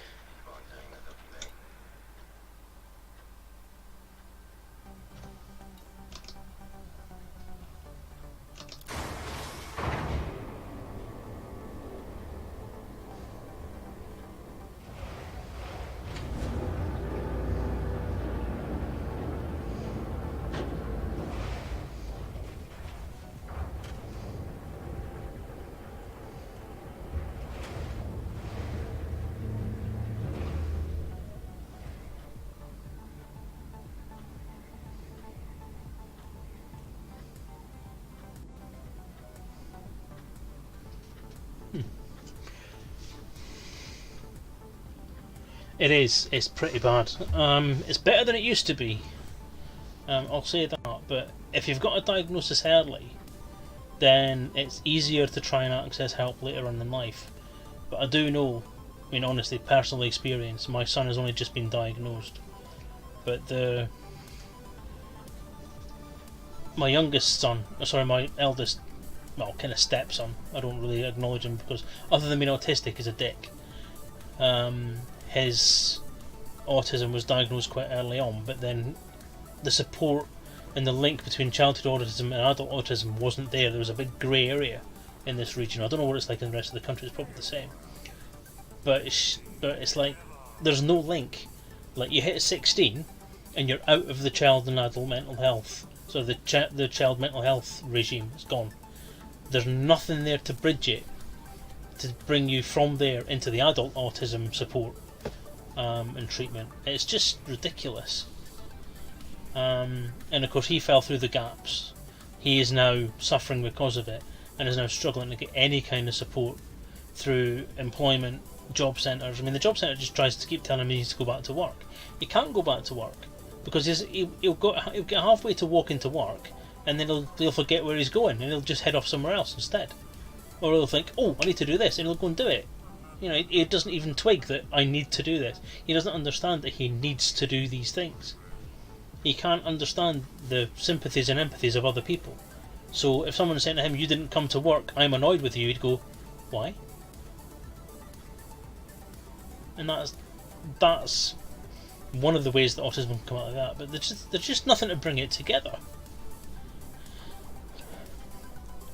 It is. It's pretty bad. It's better than it used to be. I'll say that. But if you've got a diagnosis early, then it's easier to try and access help later on in life. But I do know, I mean, honestly, personal experience. My son has only just been diagnosed, but my youngest son, my eldest, well, kind of stepson. I don't really acknowledge him because, other than being autistic, he's a dick. His autism was diagnosed quite early on, but then the support and the link between childhood autism and adult autism wasn't there. There was a big grey area in this region. I don't know what it's like in the rest of the country, it's probably the same. But it's like, there's no link. Like, you hit 16 and you're out of the child and adult mental health. So the child mental health regime is gone. There's nothing there to bridge it, to bring you from there into the adult autism support and treatment. It's just ridiculous. and of course he fell through the gaps. He is now suffering because of it, and is now struggling to get any kind of support through employment, job centres. I mean, the job centre just tries to keep telling him he needs to go back to work. He can't go back to work because he'll get halfway to walking to work, and then he'll forget where he's going, and he'll just head off somewhere else instead. Or he'll think, oh, I need to do this, and he'll go and do it. You know, he doesn't even twig that I need to do this. He doesn't understand that he needs to do these things. He can't understand the sympathies and empathies of other people. So if someone's saying to him, you didn't come to work, I'm annoyed with you, he'd go, why? And that's one of the ways that autism can come out of that, but there's just nothing to bring it together.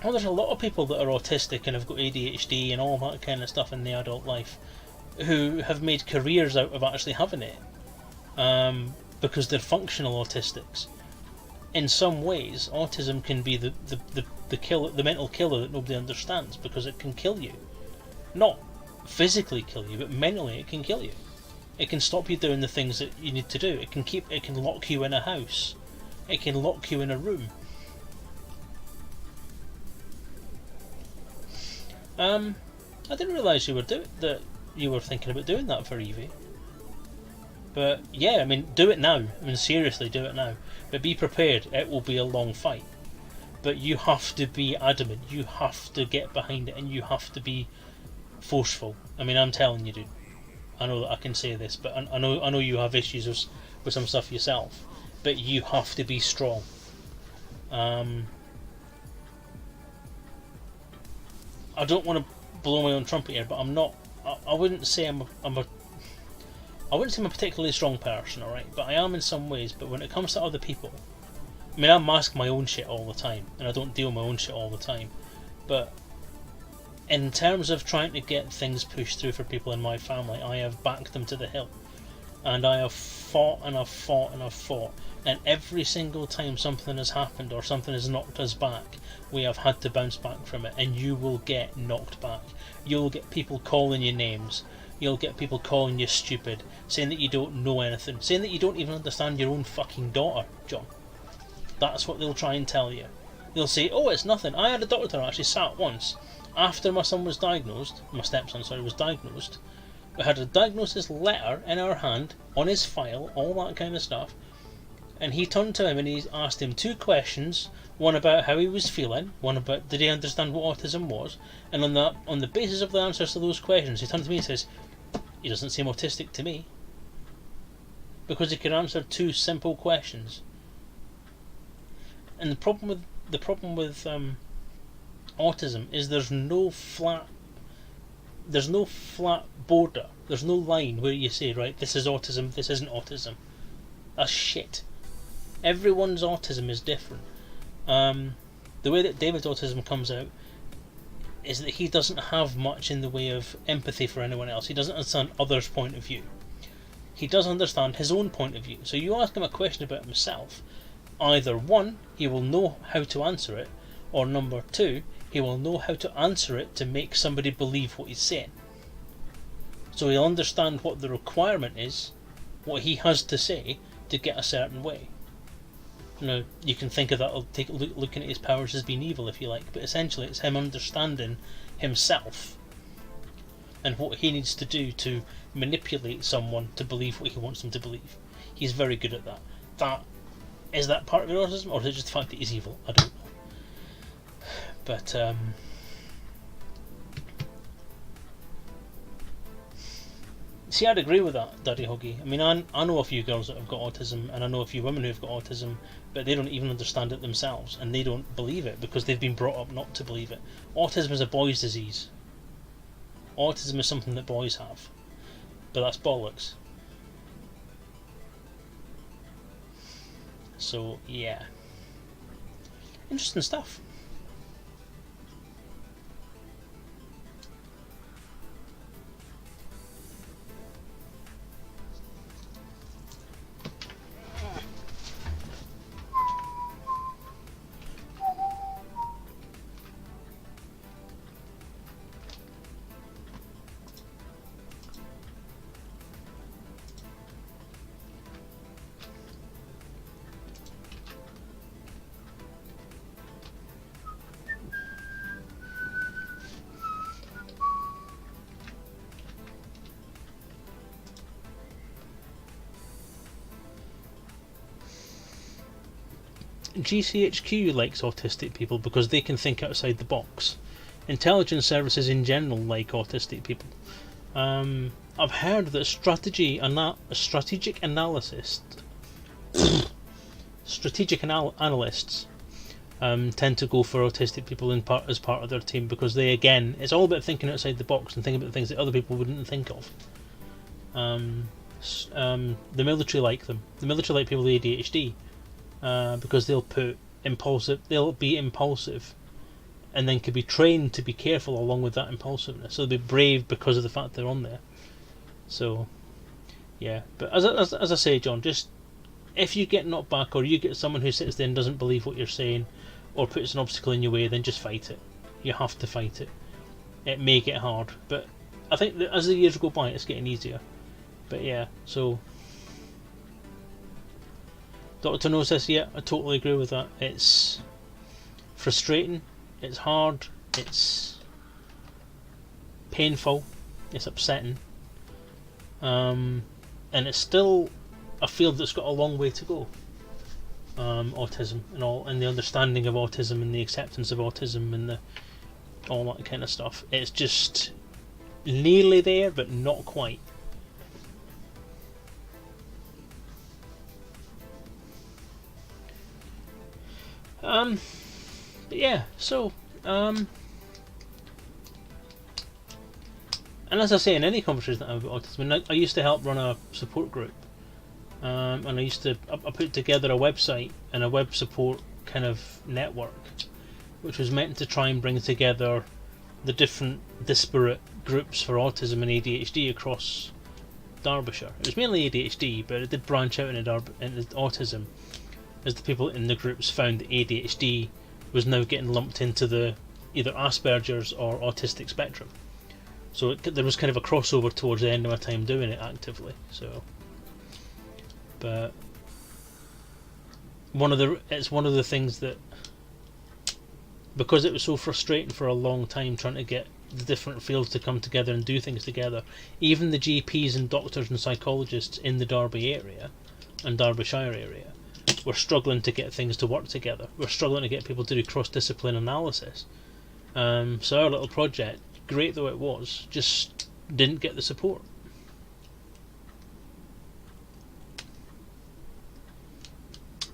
Well, there's a lot of people that are autistic and have got ADHD and all that kind of stuff in the adult life who have made careers out of actually having it, because they're functional autistics. In some ways, autism can be the mental killer that nobody understands, because it can kill you. Not physically kill you, but mentally it can kill you. It can stop you doing the things that you need to do. It can lock you in a house. It can lock you in a room. I didn't realise you were thinking about doing that for Evie. But yeah, I mean, do it now. I mean, seriously, do it now. But be prepared, it will be a long fight. But you have to be adamant, you have to get behind it, and you have to be forceful. I mean, I'm telling you, dude. I know that I can say this, but I know you have issues with some stuff yourself. But you have to be strong. I don't want to blow my own trumpet here, but I'm not. I wouldn't say I'm a particularly strong person, alright? But I am in some ways. But when it comes to other people, I mean, I mask my own shit all the time, and I don't deal with my own shit all the time. But in terms of trying to get things pushed through for people in my family, I have backed them to the hill. And I have fought and I've fought and I've fought. And every single time something has happened or something has knocked us back, we have had to bounce back from it. And you will get knocked back. You'll get people calling you names. You'll get people calling you stupid, saying that you don't know anything, saying that you don't even understand your own fucking daughter, John. That's what they'll try and tell you. They'll say, oh, it's nothing. I had a doctor actually sat once after my son was diagnosed, my stepson, sorry, was diagnosed. We had a diagnosis letter in our hand, on his file, all that kind of stuff. And he turned to him and he asked him 2 questions, one about how he was feeling, one about did he understand what autism was, and on the basis of the answers to those questions, he turned to me and says, he doesn't seem autistic to me. Because he could answer 2 simple questions. And the problem with autism is there's no flat border. There's no line where you say, right, this is autism, this isn't autism. That's shit. Everyone's autism is different. The way that David's autism comes out is that he doesn't have much in the way of empathy for anyone else. He doesn't understand others' point of view. He does understand his own point of view. So you ask him a question about himself, either 1, he will know how to answer it, or number 2, he will know how to answer it to make somebody believe what he's saying. So he'll understand what the requirement is, what he has to say to get a certain way. Now, you can think of that, looking at his powers as being evil if you like, but essentially it's him understanding himself and what he needs to do to manipulate someone to believe what he wants them to believe. He's very good at that. Is that part of your autism, or is it just the fact that he's evil? I don't know. But see, I'd agree with that, Daddy Huggy. I mean, I know a few girls that have got autism, and I know a few women who have got autism, but they don't even understand it themselves, and they don't believe it because they've been brought up not to believe it. Autism is a boy's disease. Autism is something that boys have, but that's bollocks. So yeah, interesting stuff. GCHQ likes autistic people because they can think outside the box. Intelligence services in general like autistic people. I've heard that strategic analysts tend to go for autistic people as part of their team because they, again, it's all about thinking outside the box and thinking about things that other people wouldn't think of. The military like them. The military like people with ADHD because they'll be impulsive, and then could be trained to be careful along with that impulsiveness. So they'll be brave because of the fact they're on there. So, yeah. But as I say, John, just if you get knocked back or you get someone who sits there and doesn't believe what you're saying or puts an obstacle in your way, then just fight it. You have to fight it. It may get hard, but I think that as the years go by, it's getting easier. But yeah, so Dr. No says, yeah, I totally agree with that. It's frustrating, it's hard, it's painful, it's upsetting, and it's still a field that's got a long way to go. Autism and the understanding of autism and the acceptance of autism and all that kind of stuff. It's just nearly there, but not quite. But yeah, so and as I say in any conversation that I have about autism, I used to help run a support group, and I put together a website and a web support kind of network, which was meant to try and bring together the different disparate groups for autism and ADHD across Derbyshire. It was mainly ADHD, but it did branch out into autism, as the people in the groups found that ADHD was now getting lumped into the either Asperger's or autistic spectrum. So there was kind of a crossover towards the end of my time doing it actively. So, but it's one of the things that, because it was so frustrating for a long time trying to get the different fields to come together and do things together, even the GPs and doctors and psychologists in the Derby area and Derbyshire area were struggling to get things to work together. We're struggling to get people to do cross-discipline analysis. So our little project, great though it was, just didn't get the support.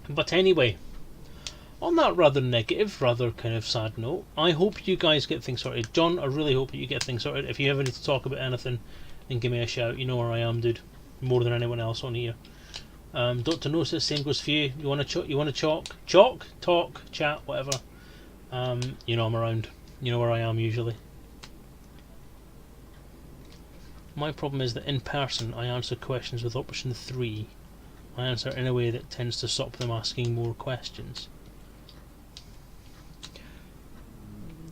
But anyway, on that rather negative, rather kind of sad note, I hope you guys get things sorted. John, I really hope that you get things sorted. If you ever need to talk about anything, then give me a shout. You know where I am, dude. More than anyone else on here. Dr. No says, same goes for you. You want to talk, chat, whatever. You know I'm around. You know where I am usually. My problem is that in person I answer questions with option 3. I answer in a way that tends to stop them asking more questions.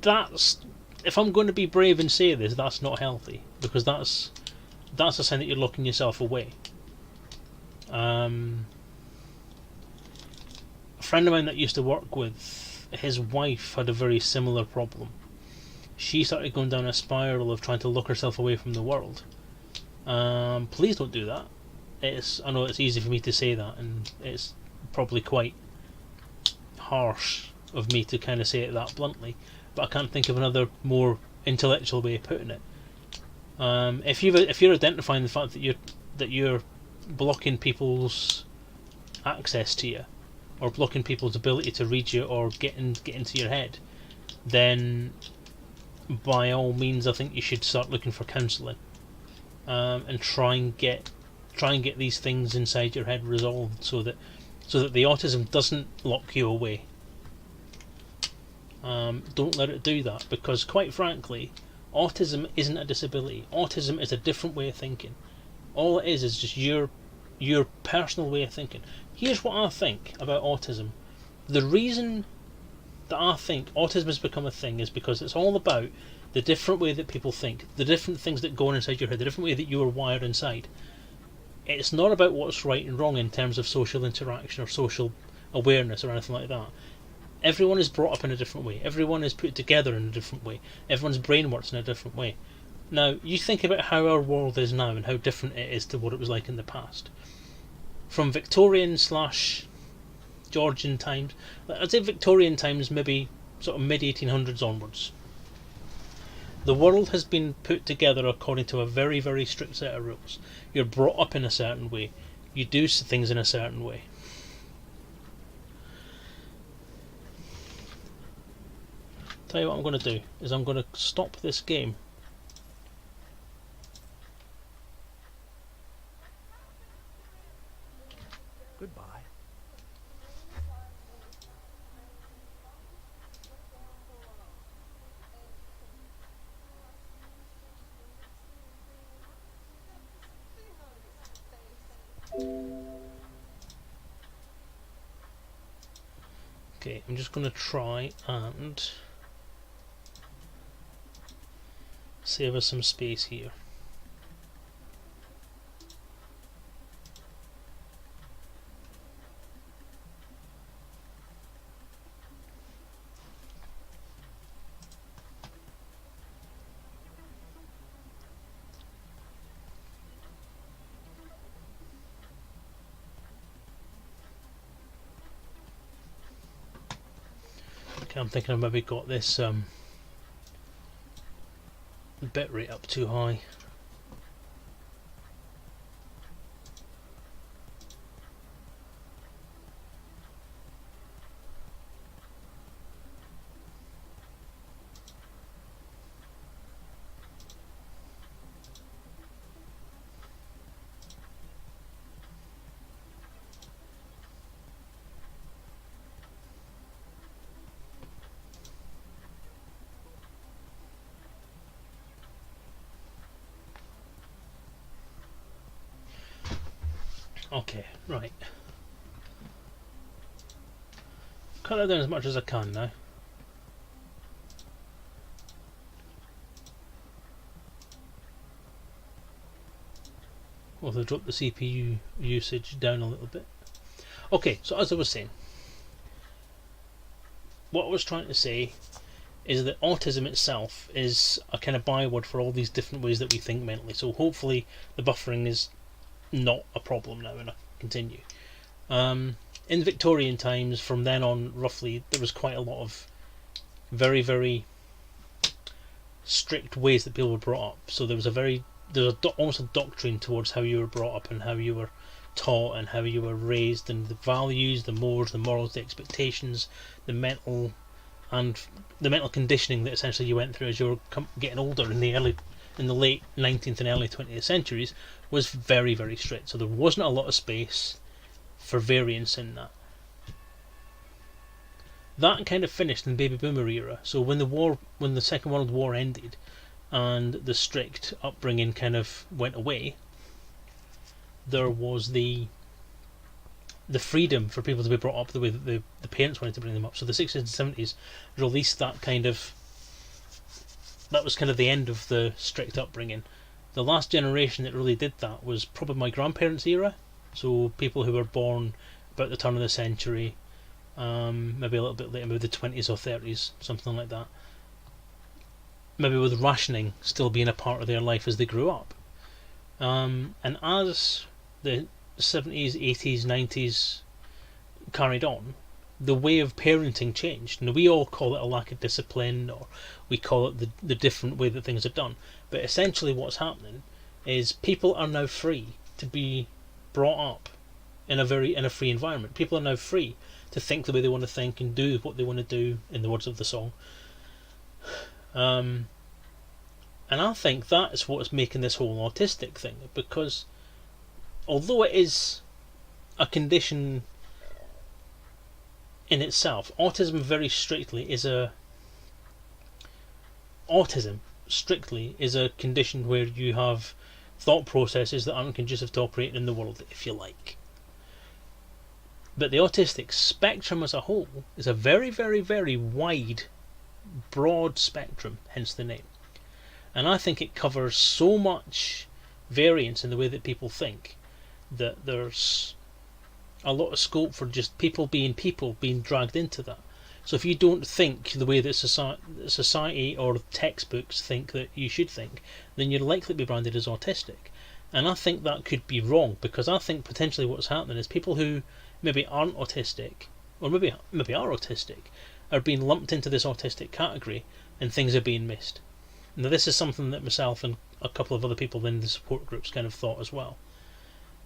That's, if I'm going to be brave and say this, that's not healthy, because that's a sign that you're locking yourself away. A friend of mine that used to work with, his wife had a very similar problem. She started going down a spiral of trying to lock herself away from the world. Please don't do that. I know it's easy for me to say that, and it's probably quite harsh of me to kind of say it that bluntly, but I can't think of another more intellectual way of putting it. If you're identifying the fact that you're blocking people's access to you, or blocking people's ability to read you or get into your head, then by all means I think you should start looking for counselling, and try and get these things inside your head resolved, so that the autism doesn't lock you away. Don't let it do that, because quite frankly, autism isn't a disability. Autism is a different way of thinking. All it is just your personal way of thinking. Here's what I think about autism. The reason that I think autism has become a thing is because it's all about the different way that people think, the different things that go on inside your head, the different way that you are wired inside. It's not about what's right and wrong in terms of social interaction or social awareness or anything like that. Everyone is brought up in a different way. Everyone is put together in a different way. Everyone's brain works in a different way. Now, you think about how our world is now and how different it is to what it was like in the past. From Victorian / Georgian times. I'd say Victorian times, maybe sort of mid-1800s onwards. The world has been put together according to a very, very strict set of rules. You're brought up in a certain way. You do things in a certain way. Tell you what I'm going to do is I'm going to stop this game. Goodbye. Okay, I'm just going to try and save us some space here. Okay, I'm thinking I've maybe got this bit rate up too high. Okay, right. Cut that down as much as I can now. Also drop the CPU usage down a little bit. Okay, so as I was saying, what I was trying to say is that autism itself is a kind of byword for all these different ways that we think mentally. So hopefully the buffering is not a problem now, and I continue. In Victorian times, from then on, roughly, there was quite a lot of very, very strict ways that people were brought up. So there was almost a doctrine towards how you were brought up and how you were taught and how you were raised, and the values, the mores, the morals, the expectations, the mental conditioning that essentially you went through as you were getting older in the late 19th and early 20th centuries was very, very strict. So there wasn't a lot of space for variance in that. That kind of finished in the baby boomer era. So when the Second World War ended and the strict upbringing kind of went away, there was the freedom for people to be brought up the way that the parents wanted to bring them up. So the 60s and 70s released that was kind of the end of the strict upbringing. The last generation that really did that was probably my grandparents' era. So people who were born about the turn of the century, maybe a little bit later, maybe the 20s or 30s, something like that. Maybe with rationing still being a part of their life as they grew up. And as the 70s, 80s, 90s carried on, the way of parenting changed. Now, we all call it a lack of discipline, or we call it the different way that things are done. But essentially what's happening is people are now free to be brought up in a free environment. People are now free to think the way they want to think and do what they want to do, in the words of the song. And I think that is what is making this whole autistic thing, because although it is a condition in itself, autism strictly is a condition where you have thought processes that aren't conducive to operating in the world, if you like. But the autistic spectrum as a whole is a very, very, very wide, broad spectrum, hence the name. And I think it covers so much variance in the way that people think that there's a lot of scope for just people being dragged into that. So if you don't think the way that society or textbooks think that you should think, then you're likely to be branded as autistic. And I think that could be wrong, because I think potentially what's happening is people who maybe aren't autistic or maybe are autistic, are being lumped into this autistic category, and things are being missed. Now, this is something that myself and a couple of other people in the support groups kind of thought as well.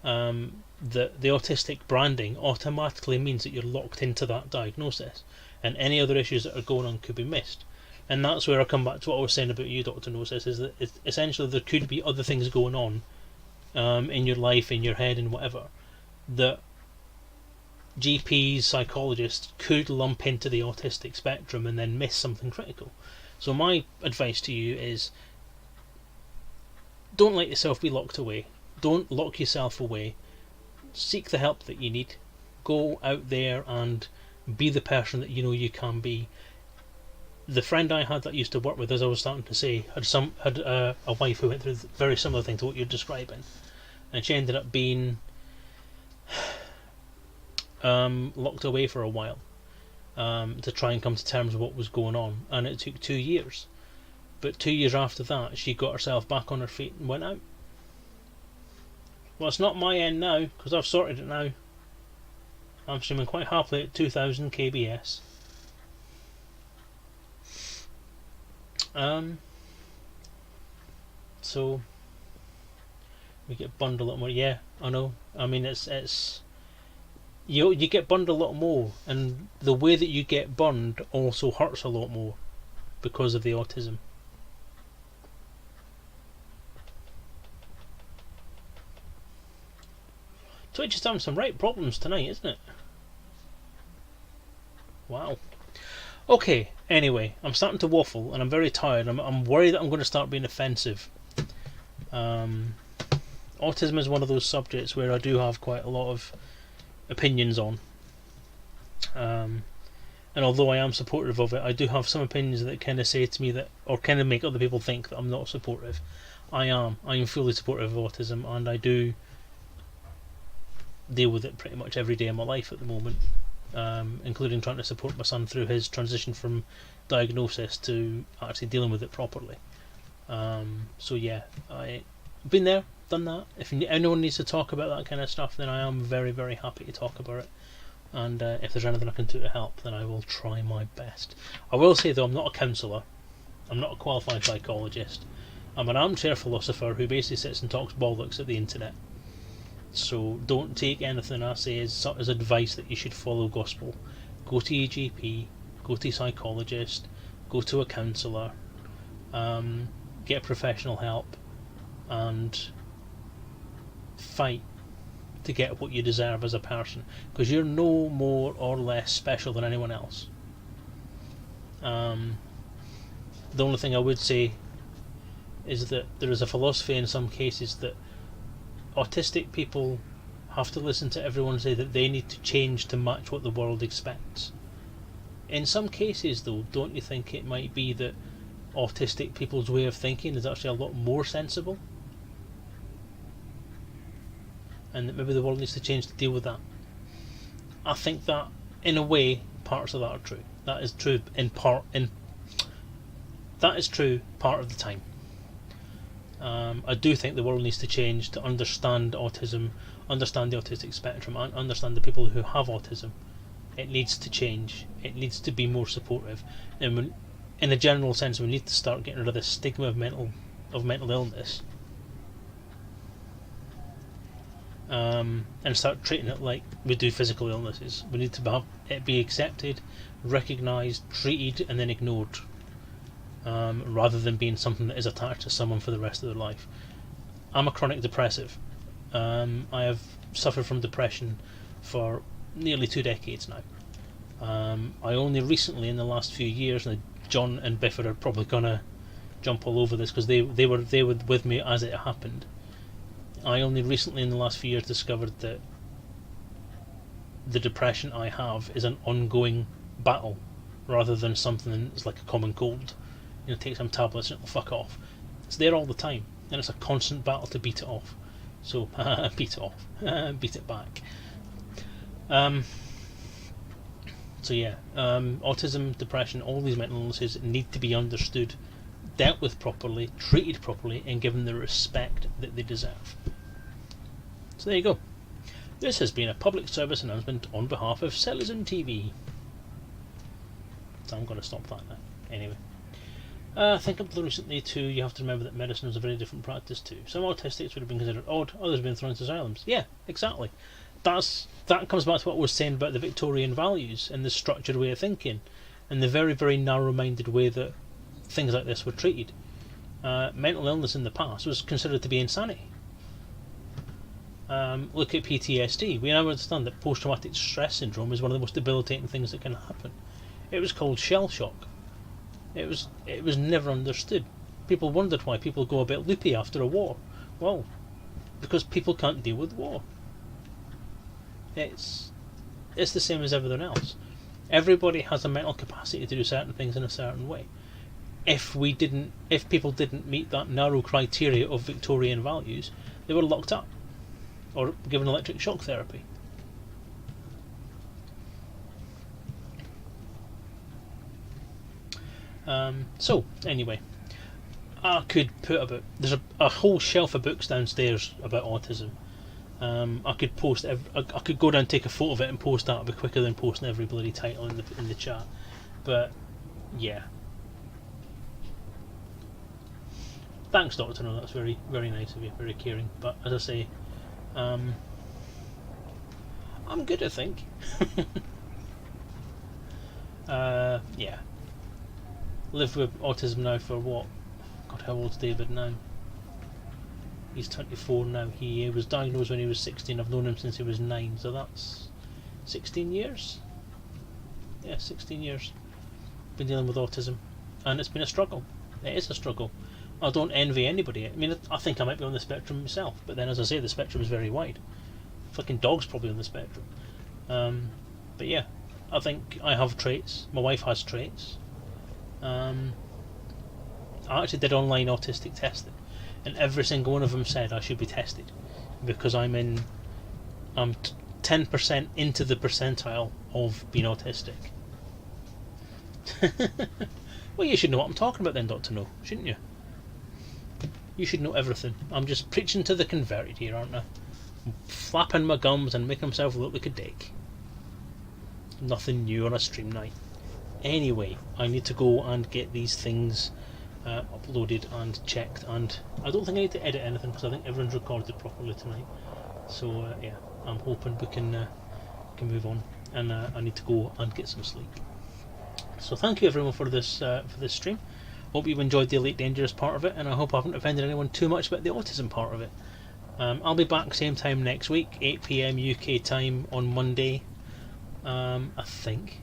That the autistic branding automatically means that you're locked into that diagnosis, and any other issues that are going on could be missed. And that's where I come back to what I was saying about you, Dr. Gnosis, is that essentially there could be other things going on in your life, in your head, and whatever, that GPs, psychologists could lump into the autistic spectrum and then miss something critical. So my advice to you is, don't let yourself be locked away. Don't lock yourself away. Seek the help that you need. Go out there and be the person that you know you can be. The friend I had that used to work with, as I was starting to say, had a wife who went through a very similar thing to what you're describing, and she ended up being locked away for a while to try and come to terms with what was going on, and it took 2 years. But 2 years after that, she got herself back on her feet and went out. Well, it's not my end now, because I've sorted it now. I'm streaming quite happily at 2000 kbs. So we get burned a lot more. Yeah, I know. I mean, it's you get burned a lot more, and the way that you get burned also hurts a lot more because of the autism. Twitch is having some right problems tonight, isn't it? Wow. Okay, anyway, I'm starting to waffle and I'm very tired. I'm worried that I'm going to start being offensive. Autism is one of those subjects where I do have quite a lot of opinions on. And although I am supportive of it, I do have some opinions that kind of say to me that, or kind of make other people think that I'm not supportive. I am fully supportive of autism, and I do deal with it pretty much every day of my life at the moment. Including trying to support my son through his transition from diagnosis to actually dealing with it properly. So yeah, I've been there, done that. If anyone needs to talk about that kind of stuff, then I am very, very happy to talk about it. And if there's anything I can do to help, then I will try my best. I will say though, I'm not a counsellor. I'm not a qualified psychologist. I'm an armchair philosopher who basically sits and talks bollocks at the internet. So don't take anything I say as advice that you should follow gospel. Go to your GP, go to a psychologist, go to a counsellor, get professional help, and fight to get what you deserve as a person, because you're no more or less special than anyone else. The only thing I would say is that there is a philosophy in some cases that autistic people have to listen to everyone say that they need to change to match what the world expects. In some cases though, don't you think it might be that autistic people's way of thinking is actually a lot more sensible? And that maybe the world needs to change to deal with that. I think that, in a way, parts of that are true. That is true that is true part of the time. I do think the world needs to change to understand autism, understand the autistic spectrum, and understand the people who have autism. It needs to change. It needs to be more supportive. And in a general sense, we need to start getting rid of the stigma of mental illness, and start treating it like we do physical illnesses. We need to have it be accepted, recognised, treated, and then ignored. Rather than being something that is attached to someone for the rest of their life. I'm a chronic depressive. I have suffered from depression for nearly 2 decades now. I only recently, in the last few years, and John and Bifford are probably gonna jump all over this because they were with me as it happened. I only recently, in the last few years, discovered that the depression I have is an ongoing battle, rather than something that's like a common cold. You know, take some tablets and it'll fuck off. It's there all the time, and it's a constant battle to beat it off. So, beat it off. Beat it back. So yeah, autism, depression, all these mental illnesses need to be understood, dealt with properly, treated properly, and given the respect that they deserve. So there you go. This has been a public service announcement on behalf of Selezen TV. So I'm going to stop that now. Anyway. I think up until recently too, you have to remember that medicine was a very different practice too. Some autistics would have been considered odd, others have been thrown into asylums. Yeah, exactly. That comes back to what I was saying about the Victorian values and the structured way of thinking, and the very, very narrow-minded way that things like this were treated. Mental illness in the past was considered to be insanity. Look at PTSD. We now understand that post-traumatic stress syndrome is one of the most debilitating things that can happen. It was called shell shock. It was never understood. People wondered why people go a bit loopy after a war. Well, because people can't deal with war. It's the same as everything else. Everybody has a mental capacity to do certain things in a certain way. If people didn't meet that narrow criteria of Victorian values, they were locked up or given electric shock therapy. So anyway, I could put there's a whole shelf of books downstairs about autism. I could post. I could go down and take a photo of it and post that. It'd be quicker than posting every bloody title in the chat. But yeah, thanks, Doctor. No, that's very, very nice of you. Very caring. But as I say, I'm good, I think. Yeah. Lived with autism now for what? God, how old's David now? He's 24 now. He was diagnosed when he was 16. I've known him since he was 9, so that's 16 years? Yeah, 16 years. Been dealing with autism. And it's been a struggle. It is a struggle. I don't envy anybody. I mean, I think I might be on the spectrum myself, but then as I say, the spectrum is very wide. Fucking dog's probably on the spectrum. But yeah, I think I have traits. My wife has traits. I actually did online autistic testing, and every single one of them said I should be tested because I'm 10% into the percentile of being autistic. Well, you should know what I'm talking about then, Dr. No, shouldn't you? You should know everything. I'm just preaching to the converted here, aren't I? I'm flapping my gums and making myself look like a dick. Nothing new on a stream night. Anyway, I need to go and get these things uploaded and checked, and I don't think I need to edit anything because I think everyone's recorded properly tonight. So yeah, I'm hoping we can move on, and I need to go and get some sleep. So thank you everyone for this stream. Hope you've enjoyed the Elite Dangerous part of it, and I hope I haven't offended anyone too much about the autism part of it. I'll be back same time next week, 8 PM UK time on Monday. I think.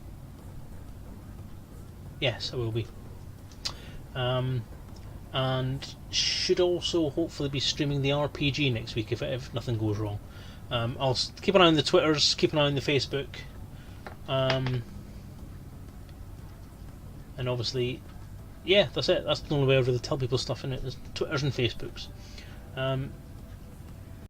Yes, I will be. And should also hopefully be streaming the RPG next week if nothing goes wrong. I'll keep an eye on the Twitters, keep an eye on the Facebook, and obviously, yeah, that's it. That's the only way I really tell people stuff in it, is Twitters and Facebooks.